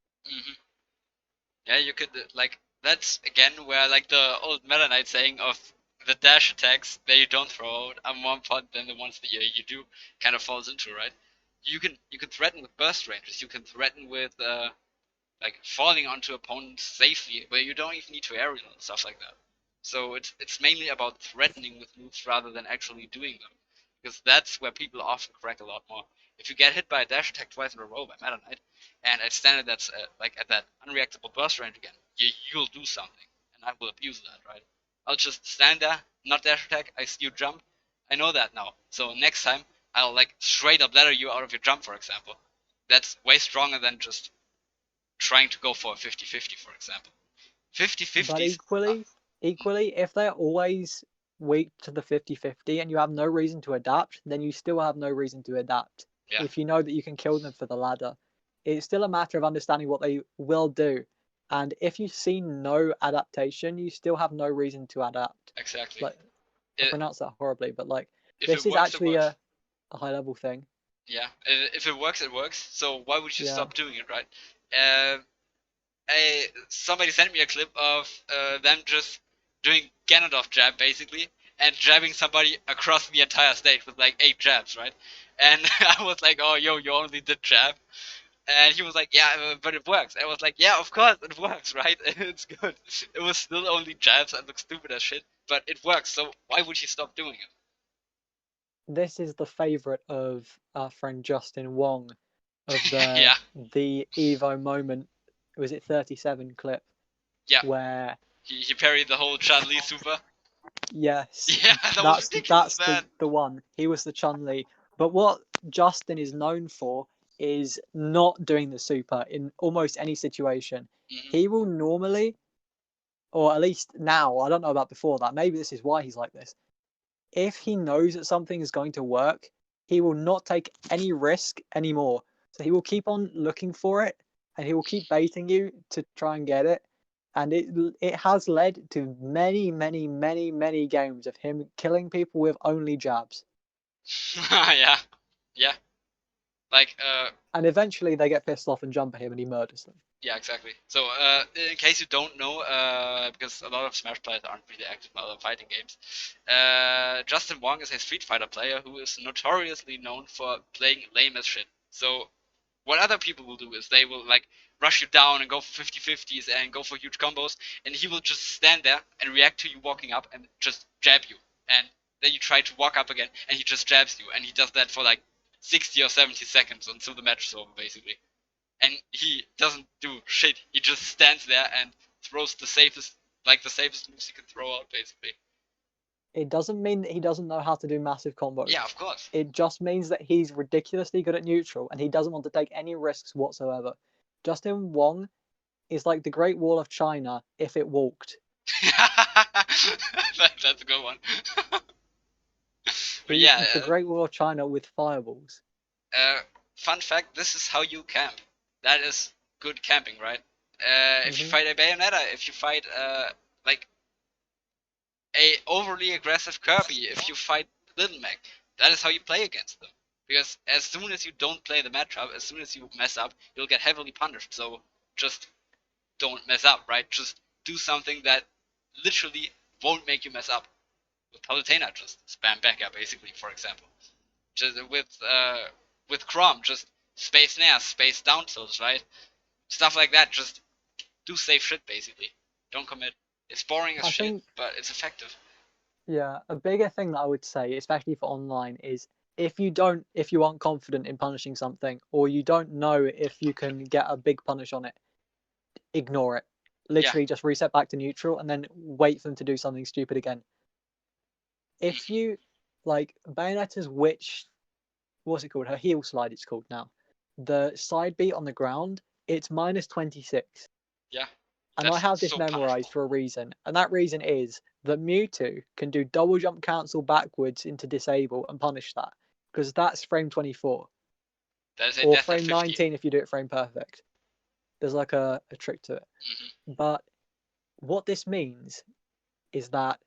A: Yeah, you could like that's again where like the old Meta Knight saying of the dash attacks that you don't throw out are more important than the ones that you do kind of falls into, right? You can threaten with burst ranges. You can threaten with like falling onto opponents safely, where you don't even need to aerial and stuff like that. So it's mainly about threatening with moves rather than actually doing them, because that's where people often crack a lot more. If you get hit by a dash attack twice in a row by Meta Knight, and at standard that's like at that unreactable burst range again, you'll do something, and I will abuse that, right? I'll just stand there, not dash attack, I see you jump, I know that now. So next time I'll like straight up ladder you out of your jump, for example. That's way stronger than just trying to go for a 50-50, for example. 50-50s.
B: But equally, if they're always weak to the 50-50 and you have no reason to adapt, then you still have no reason to adapt.
A: Yeah.
B: If you know that you can kill them for the ladder, it's still a matter of understanding what they will do. And if you see no adaptation, you still have no reason to adapt.
A: Exactly.
B: Like, I pronounced that horribly, but like
A: if
B: this
A: it
B: is
A: works, it
B: actually
A: works.
B: a high level thing.
A: Yeah, if it works, it works. So why would you
B: Yeah.
A: stop doing it, right? Somebody sent me a clip of them just doing Ganondorf jab basically, and jabbing somebody across the entire stage with like 8 jabs, right? And I was like, oh, yo, you only did jab. And he was like, yeah, but it works. I was like, yeah, of course it works, right? It's good. It was still only jabs and looked stupid as shit, but it works. So why would he stop doing it?
B: This is the favorite of our friend Justin Wong of
A: Yeah,
B: the Evo moment. Was it 37 clip
A: yeah.
B: where
A: He parried the whole Chun-Li super.
B: yes,
A: Yeah, that was ridiculous,
B: that's
A: man.
B: the one. He was the Chun-Li. But what Justin is known for is not doing the super in almost any situation.
A: Mm-hmm.
B: He will normally, or at least now, I don't know about before that, maybe this is why he's like this. If he knows that something is going to work, he will not take any risk anymore. So he will keep on looking for it and he will keep baiting you to try and get it. And it has led to many, many, many, many games of him killing people with only jabs.
A: Yeah, yeah. Like,
B: And eventually they get pissed off and jump at him and he murders them.
A: yeah, exactly. So, in case you don't know, because a lot of Smash players aren't really active in other fighting games, Justin Wong is a Street Fighter player who is notoriously known for playing lame as shit. So, what other people will do is they will like rush you down and go for 50-50s and go for huge combos, and he will just stand there and react to you walking up and just jab you. And then you try to walk up again, and he just jabs you, and he does that for like 60 or 70 seconds until the match is over, basically. And he doesn't do shit. He just stands there and throws the safest moves he can throw out, basically.
B: It doesn't mean that he doesn't know how to do massive combos.
A: Yeah, of course.
B: It just means that he's ridiculously good at neutral and he doesn't want to take any risks whatsoever. Justin Wong is like the Great Wall of China if it walked.
A: That's a good one. But
B: He's
A: yeah,
B: the Great Wall of China with fireballs.
A: fun fact: this is how you camp. That is good camping, right? If you fight a Bayonetta, if you fight like a overly aggressive Kirby, if you fight Little Mac, that is how you play against them. Because as soon as you don't play the matchup, as soon as you mess up, you'll get heavily punished. So just don't mess up, right? Just do something that literally won't make you mess up. With Palutena, just spam back up, basically, for example. Just with Chrom, just space nairs, space down tilts, right? Stuff like that. Just do safe shit, basically. Don't commit. It's boring as
B: I
A: shit,
B: think,
A: but it's effective.
B: yeah, a bigger thing that I would say, especially for online, is if you aren't confident in punishing something, or you don't know if you can get a big punish on it, ignore it.
A: Yeah.
B: Literally just reset back to neutral and then wait for them to do something stupid again. If
A: Mm-hmm.
B: you like Bayonetta's what's it called? Her heel slide, it's called now. The side beat on the ground, it's minus 26.
A: Yeah.
B: And I
A: That's
B: have this
A: so
B: memorized
A: punishable.
B: for a reason. And that reason is that Mewtwo can do double jump cancel backwards into disable and punish that. Because that's frame 24.
A: That is a
B: Or
A: death at
B: frame
A: 50.
B: 19 if you do it frame perfect. There's like a trick to it.
A: Mm-hmm.
B: But what this means is that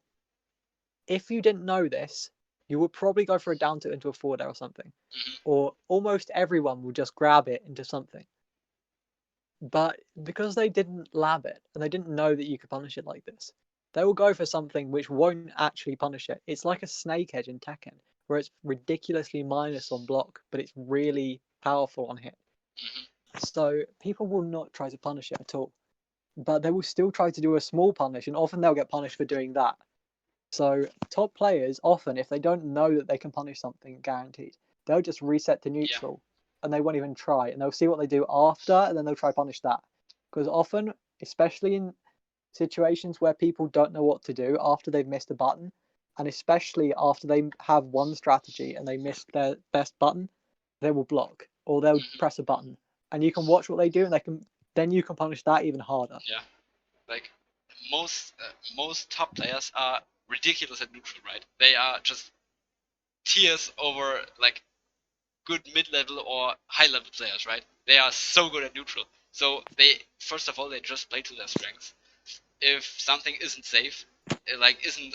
B: if you didn't know this, you would probably go for a down tilt into a forward air or something.
A: Mm-hmm.
B: Or almost everyone will just grab it into something. But because they didn't lab it and they didn't know that you could punish it like this, they will go for something which won't actually punish it. It's like a snake edge in Tekken, where it's ridiculously minus on block, but it's really powerful on hit.
A: Mm-hmm.
B: So people will not try to punish it at all. But they will still try to do a small punish, and often they'll get punished for doing that. So top players often, if they don't know that they can punish something guaranteed, they'll just reset to
A: Yeah.
B: neutral and they won't even try, and they'll see what they do after, and then they'll try punish that. Because often, especially in situations where people don't know what to do after they've missed a button, and especially after they have one strategy and they miss their best button, they will block or they'll
A: Mm-hmm.
B: press a button, and you can watch what they do, and then you can punish that even harder.
A: Yeah. Like most top players are ridiculous at neutral, right? They are just tiers over like good mid-level or high-level players, right? They are so good at neutral. So they first of all they just play to their strengths. If something isn't safe, like isn't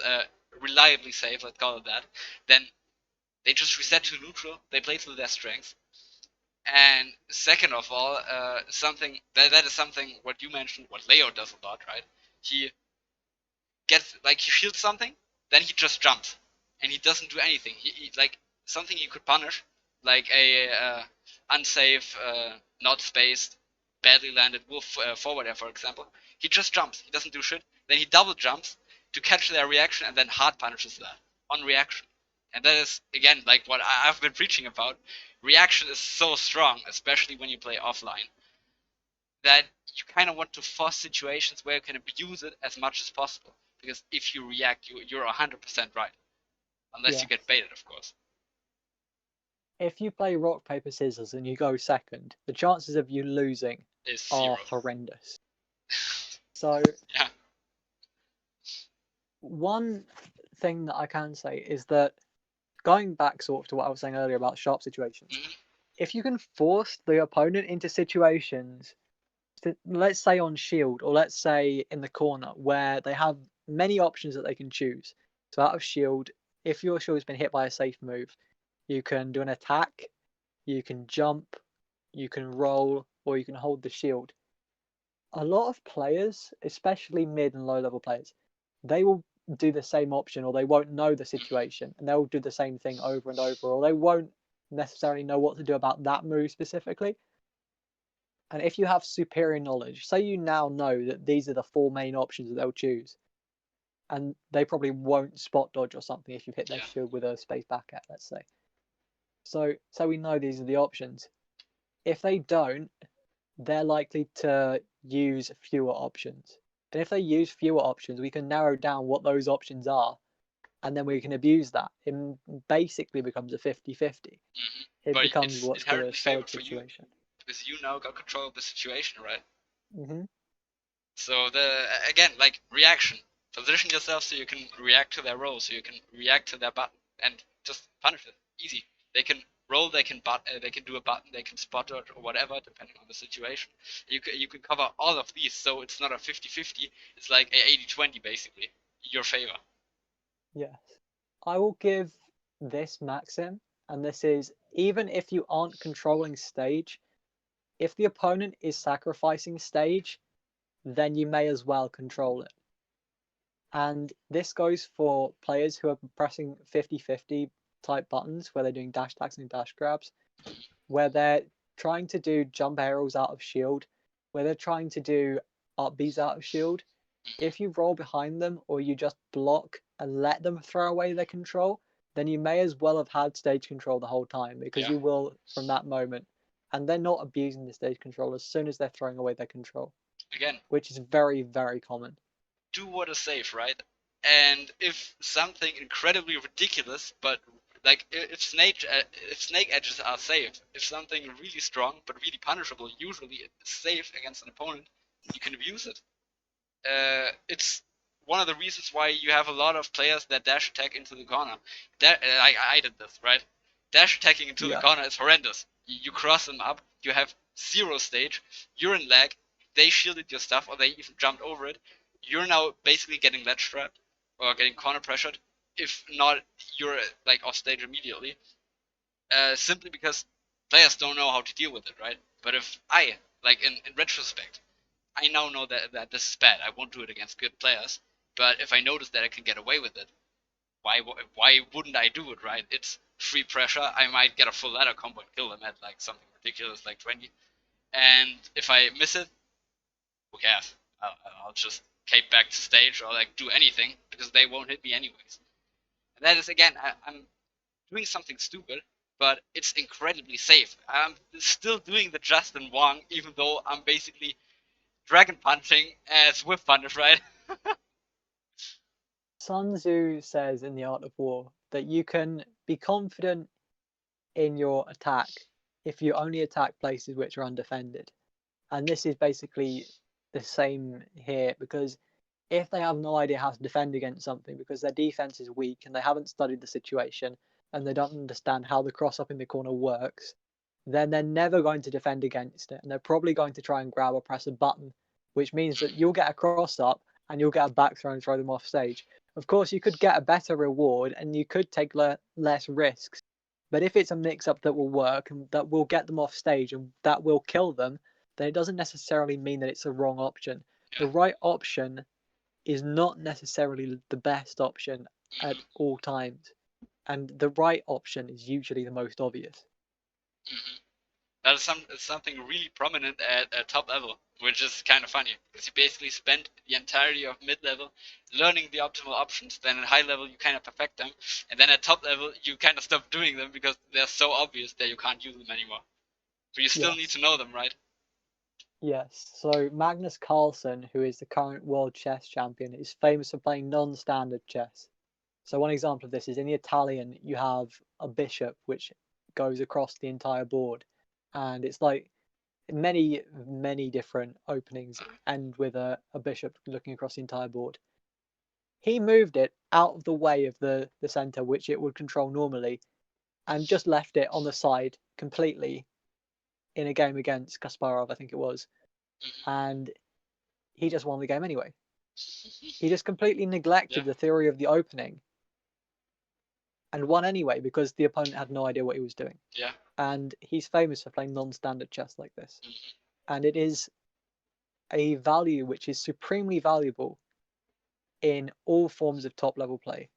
A: reliably safe, let's call it that, then they just reset to neutral, they play to their strengths. And second of all, something that is something what you mentioned, what Leo does a lot, right? He gets like he shields something, then he just jumps, and he doesn't do anything. He like something he could punish, like a unsafe, not spaced, badly landed wolf forward air, for example. He just jumps. He doesn't do shit. Then he double jumps to catch their reaction, and then hard punishes that on reaction. And that is again like what I've been preaching about. Reaction is so strong, especially when you play offline, that you kind of want to force situations where you can abuse it as much as possible. Because if you react, you're 100% right. Unless you get baited, of course.
B: If you play rock, paper, scissors and you go second, the chances of you losing are horrendous. So,
A: yeah.
B: One thing that I can say is that going back sort of to what I was saying earlier about sharp situations, if you can force the opponent into situations, let's say on shield, or let's say in the corner, where they have many options that they can choose. So out of shield, if your shield has been hit by a safe move, you can do an attack, you can jump, you can roll, or you can hold the shield. A lot of players, especially mid and low level players, they will do the same option, or they won't know the situation and they'll do the same thing over and over, or they won't necessarily know what to do about that move specifically. And if you have superior knowledge, say you now know that these are the four main options that they'll choose, and they probably won't spot dodge or something if you've hit their shield with a space back at, let's say. So we know these are the options. If they don't, they're likely to use fewer options. And if they use fewer options, we can narrow down what those options are, and then we can abuse that. It basically becomes a 50-50. It
A: but
B: becomes what's called a solid situation.
A: Because you now got control of the situation, right?
B: Mm-hmm.
A: So again, like reaction. Position yourself so you can react to their roll, so you can react to their button, and just punish it. Easy. They can roll, they can do a button, they can spot it or whatever, depending on the situation. You can cover all of these, so it's not a 50-50. It's like a 80-20 basically, your favor.
B: Yes, I will give this maxim, and this is even if you aren't controlling stage, if the opponent is sacrificing stage, then you may as well control it. And this goes for players who are pressing 50-50 type buttons, where they're doing dash attacks and dash grabs, where they're trying to do jump aerials out of shield, where they're trying to do up Bs out of shield. If you roll behind them, or you just block and let them throw away their control, then you may as well have had stage control the whole time, because you will from that moment. And they're not abusing the stage control as soon as they're throwing away their control.
A: Again,
B: which is very, very common.
A: Do what is safe, right? And if something incredibly ridiculous, but like if snake edges are safe, if something really strong but really punishable, usually is safe against an opponent, you can abuse it. It's one of the reasons why you have a lot of players that dash attack into the corner. I did this, right? Dash attacking into the corner is horrendous. You cross them up, you have zero stage, you're in lag, they shielded your stuff, or they even jumped over it. You're now basically getting ledge trapped or getting corner pressured. If not, you're like off stage immediately. Simply because players don't know how to deal with it, right? But if I, like in retrospect, I now know that this is bad. I won't do it against good players. But if I notice that I can get away with it, why wouldn't I do it, right? It's free pressure. I might get a full ladder combo and kill them at like something ridiculous like 20. And if I miss it, who cares? I'll just cape back to stage or like do anything because they won't hit me anyways. And that is again, I'm doing something stupid, but it's incredibly safe. I'm still doing the Justin Wong, even though I'm basically dragon punching as whip punish, right?
B: Sun Tzu says in The Art of War that you can be confident in your attack if you only attack places which are undefended. And this is basically the same here, because if they have no idea how to defend against something because their defense is weak and they haven't studied the situation and they don't understand how the cross up in the corner works, then they're never going to defend against it, and they're probably going to try and grab or press a button, which means that you'll get a cross up and you'll get a back throw and throw them off stage. Of course, you could get a better reward and you could take less risks. But if it's a mix-up that will work and that will get them off stage and that will kill them, then it doesn't necessarily mean that it's a wrong option.
A: Yeah.
B: The right option is not necessarily the best option at
A: Mhm.
B: all times. And the right option is usually the most obvious.
A: Mhm. That is something really prominent at top level, which is kind of funny because you basically spend the entirety of mid level learning the optimal options. Then at high level you kind of perfect them, and then at top level you kind of stop doing them because they're so obvious that you can't use them anymore. But you still need
B: Yes.
A: to know them, right?
B: Yes. So Magnus Carlsen, who is the current world chess champion, is famous for playing non-standard chess. So one example of this is in the Italian, you have a bishop which goes across the entire board, and it's like many different openings end with a bishop looking across the entire board. He moved it out of the way of the center, which it would control normally, and just left it on the side completely in a game against Kasparov, I think it was,
A: Mhm.
B: and he just won the game anyway. He just completely neglected
A: Yeah.
B: the theory of the opening and won anyway because the opponent had no idea what he was doing.
A: Yeah.
B: And he's famous for playing non-standard chess like this.
A: Mhm.
B: And it is a value which is supremely valuable in all forms of top level play.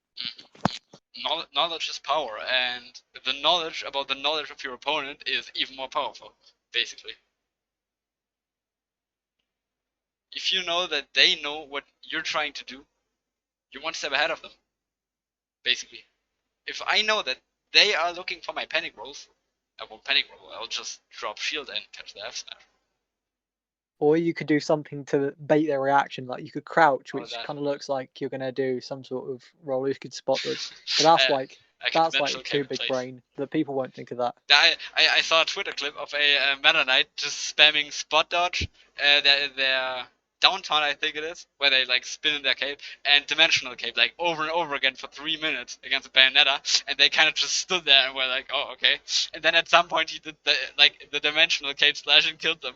A: Knowledge is power, and the knowledge about the knowledge of your opponent is even more powerful, basically. If you know that they know what you're trying to do, you're one step ahead of them, basically. If I know that they are looking for my panic rolls, I won't panic roll. I'll just drop shield and catch the F smash.
B: Or you could do something to bait their reaction, like you could crouch,
A: Or
B: which
A: that.
B: kind of looks like you're gonna do some sort of roll. You could spot dodge, but that's
A: I,
B: like
A: I can dimensional
B: too
A: cape in
B: big
A: place.
B: brain that people won't think of that.
A: I saw a Twitter clip of a Meta Knight just spamming spot dodge. Their downtown, I think it is, where they like spin in their cape and dimensional cape like over and over again for 3 minutes against a Bayonetta, and they kind of just stood there and were like, oh okay. And then at some point he did the dimensional cape slash and killed them.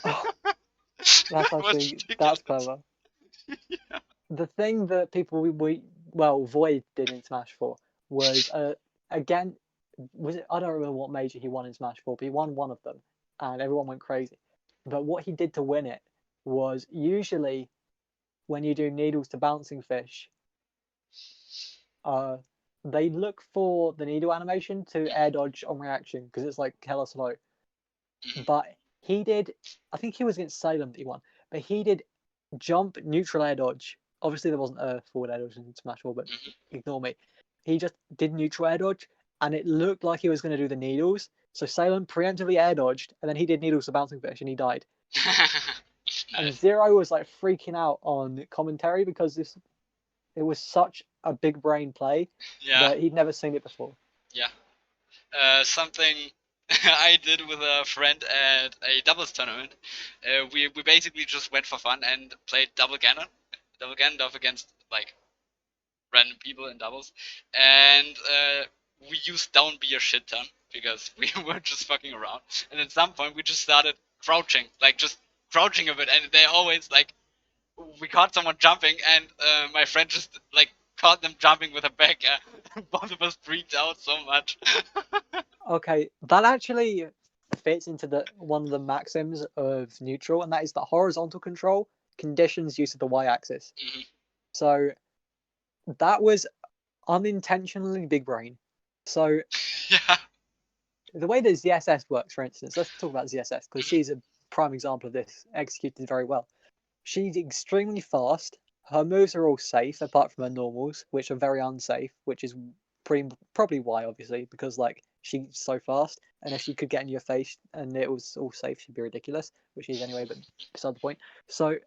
B: Oh,
A: That was
B: that's
A: ridiculous.
B: clever. The thing that people Void did in Smash 4 was again was it I don't remember what major he won in Smash 4, but he won one of them and everyone went crazy. But what he did to win it was usually when you do needles to bouncing fish, uh they look for the needle animation to air dodge on reaction because it's like hella slow.
A: Mhm.
B: But he did I think he was against Salem that he won, but he did jump neutral air dodge. Obviously, there wasn't a forward air dodge in Smash 4, but
A: Mhm.
B: ignore me. He just did neutral air dodge, and it looked like he was going to do the needles. So Salem preemptively air dodged, and then he did needles to bouncing fish, and he died. And
A: Nice.
B: Zero was like freaking out on commentary because it was such a big brain play
A: Yeah.
B: that he'd never seen it before.
A: Yeah. Something I did with a friend at a doubles tournament. We basically just went for fun and played double Ganondorf against like random people in doubles, and we used down B a shit ton because we were just fucking around. And at some point we just started crouching, like just crouching a bit, and they always like we caught someone jumping, and my friend just like caught them jumping with a back. Both of us freaked out so much.
B: Okay, that actually fits into the one of the maxims of neutral, and that is that horizontal control conditions use of the y-axis.
A: Mhm.
B: So that was unintentionally big brain. So
A: Yeah.
B: the way that ZSS works, for instance, let's talk about ZSS because
A: Mhm.
B: she's a prime example of this, executed very well. She's extremely fast. Her moves are all safe apart from her normals, which are very unsafe, which is probably why, obviously, because like she's so fast, and if she could get in your face and it was all safe, she'd be ridiculous, which is anyway, but beside the point. So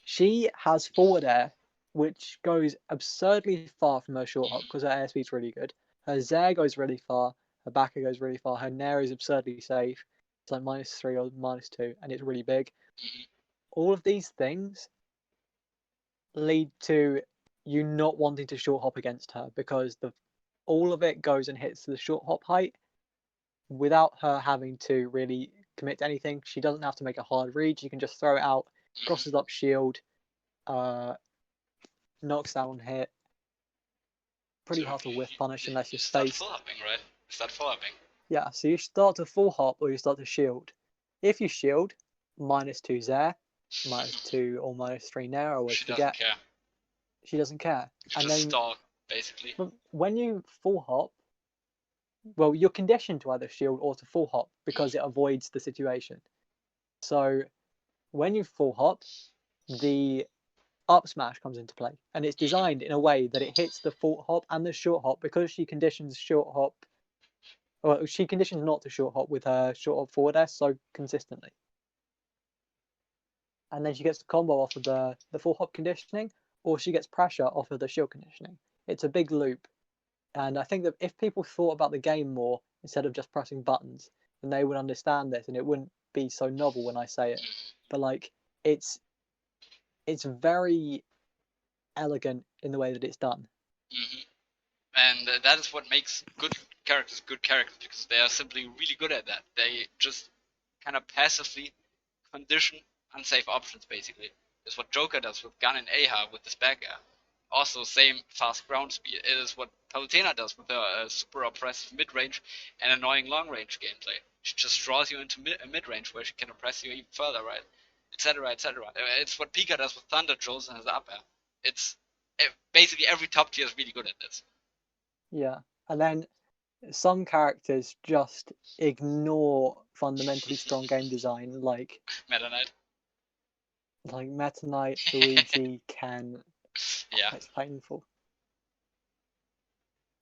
B: she has forward air, which goes absurdly far from her short hop because her airspeed's really good. Her Zair goes really far. Her backer goes really far. Her Nair is absurdly safe. It's like -3 or -2, and it's really big.
A: Mhm.
B: All of these things lead to you not wanting to short hop against her because all of it goes and hits the short hop height without her having to really commit to anything. She doesn't have to make a hard read. She can just throw it out,
A: Mhm.
B: crosses up shield, uh, knocks down hit. pretty
A: So
B: hard to whiff punish unless
A: you
B: you're
A: start
B: spaced.
A: full hopping, right? You start full hopping.
B: Yeah, so you start to full hop or you start to shield. If you shield, -2 there, -2 or -3 there, I always
A: She doesn't
B: forget.
A: care.
B: She doesn't care.
A: You
B: And
A: just
B: then
A: stall, basically.
B: when you full hop, well, you're conditioned to either shield or to full hop because it avoids the situation. So when you full hop, the up smash comes into play, and it's designed in a way that it hits the full hop and the short hop because she conditions short hop. Well, she conditions not to short hop with her short hop forward S so consistently, and then she gets the combo off of the full hop conditioning, or she gets pressure off of the shield conditioning. It's a big loop, and I think that if people thought about the game more instead of just pressing buttons, then they would understand this, and it wouldn't be so novel when I say it. But like, it's very elegant in the way that it's done.
A: Mm-hmm. And that is what makes good characters because they are simply really good at that. They just kind of passively condition unsafe options, basically. Is what Joker does with Gun and Aha with his back air. Also, same fast ground speed. It is what Palutena does with her super oppressive mid-range and annoying long-range gameplay. She just draws you into mid-range where she can oppress you even further, right? Etc. etc. It's what Pika does with Thunder Trolls and his up air. It's basically every top tier is really good at this.
B: Yeah, and then some characters just ignore fundamentally strong game design,
A: Meta Knight.
B: Meta Knight, Luigi, Ken.
A: Yeah.
B: It's painful.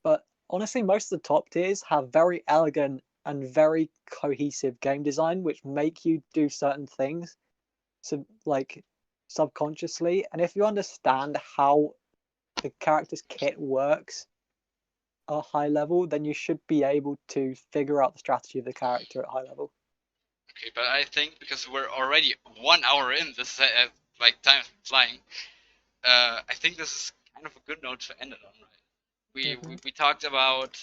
B: But honestly, most of the top tiers have very elegant and very cohesive game design, which make you do certain things, so subconsciously. And if you understand how the character's kit works at a high level, then you should be able to figure out the strategy of the character at high level.
A: Okay, but I think because we're already 1 hour in, this like time is flying. I think this is kind of a good note to end it on, right? We talked about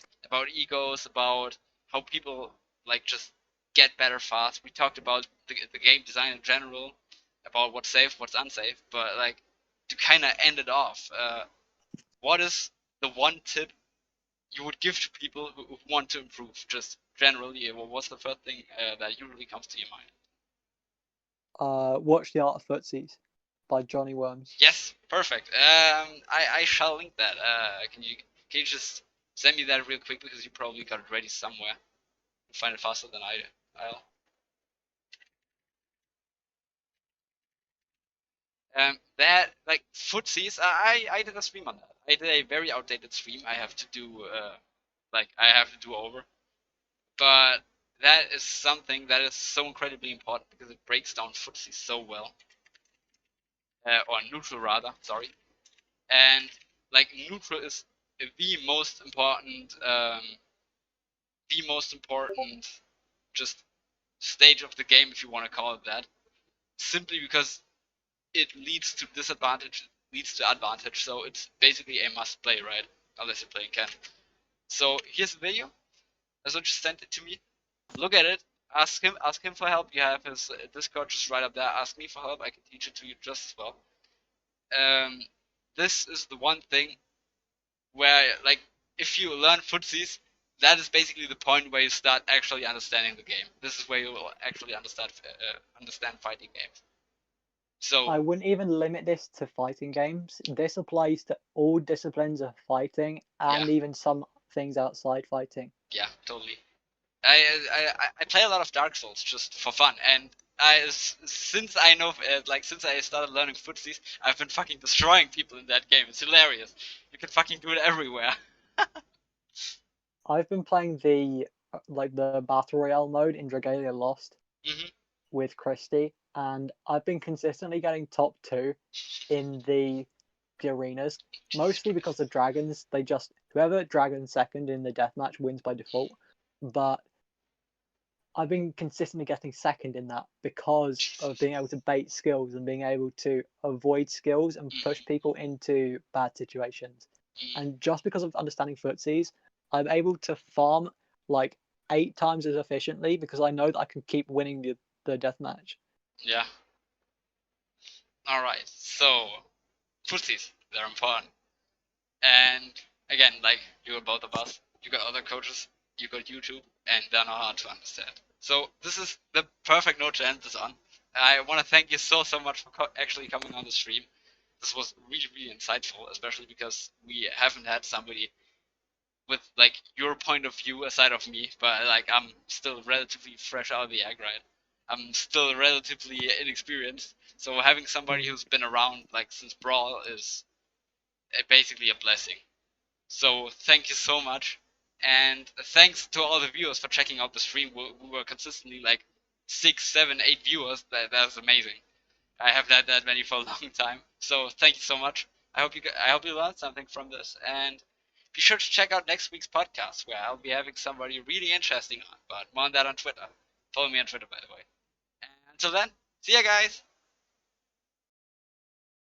A: egos, about how people like just get better fast. We talked about the game design in general, about what's safe, what's unsafe. But like to kind of end it off, what is the one tip you would give to people who want to improve, just generally? What's the first thing that usually comes to your mind?
B: Watch The Art of Footsies by Johnny Worms.
A: Yes, perfect. I shall link that. Can you just send me that real quick because you probably got it ready somewhere. You'll find it faster than I'll. That like footsies. I did a stream on that. I did a very outdated stream. I have to do over. But that is something that is so incredibly important because it breaks down footsies so well. Or neutral rather. Sorry. And like neutral is the most important just stage of the game, if you want to call it that, simply because it leads to disadvantage, leads to advantage. So it's basically a must play, right? Unless you're playing Ken. So here's the video. So just send it to me. Look at it. Ask him for help. You have his Discord just right up there. Ask me for help. I can teach it to you just as well. This is the one thing where, like, if you learn footsies, that is basically the point where you start actually understanding the game. This is where you will actually understand fighting games. So
B: I wouldn't even limit this to fighting games. This applies to all disciplines of fighting and
A: yeah,
B: even some things outside fighting.
A: yeah, totally. I play a lot of Dark Souls just for fun, and since I know since I started learning footsies, I've been fucking destroying people in that game. It's hilarious. You can fucking do it everywhere.
B: I've been playing the battle royale mode in Dragalia Lost
A: hmm
B: with Christy, and I've been consistently getting top 2 in the arenas, mostly because the dragons, whoever dragons second in the deathmatch wins by default. But I've been consistently getting second in that because of being able to bait skills and being able to avoid skills and push people into bad situations. And just because of understanding footsies, I'm able to farm like 8 times as efficiently because I know that I can keep winning the deathmatch.
A: Yeah. All right. So footsies, they're important, and again, like you got both of us, you got other coaches, you got YouTube, and they're not hard to understand. So this is the perfect note to end this on. I want to thank you so much for actually coming on the stream. This was really insightful, especially because we haven't had somebody with like your point of view aside of me, but like I'm still relatively fresh out of the egg, right? I'm still relatively inexperienced, so having somebody who's been around like since Brawl is basically a blessing. So thank you so much, and thanks to all the viewers for checking out the stream. We were consistently like 6, 7, 8 viewers. That's amazing. I haven't had that many for a long time. So thank you so much. I hope you learned something from this, and be sure to check out next week's podcast where I'll be having somebody really interesting on. But more on that on Twitter. Follow me on Twitter, by the way. And until then, see ya, guys.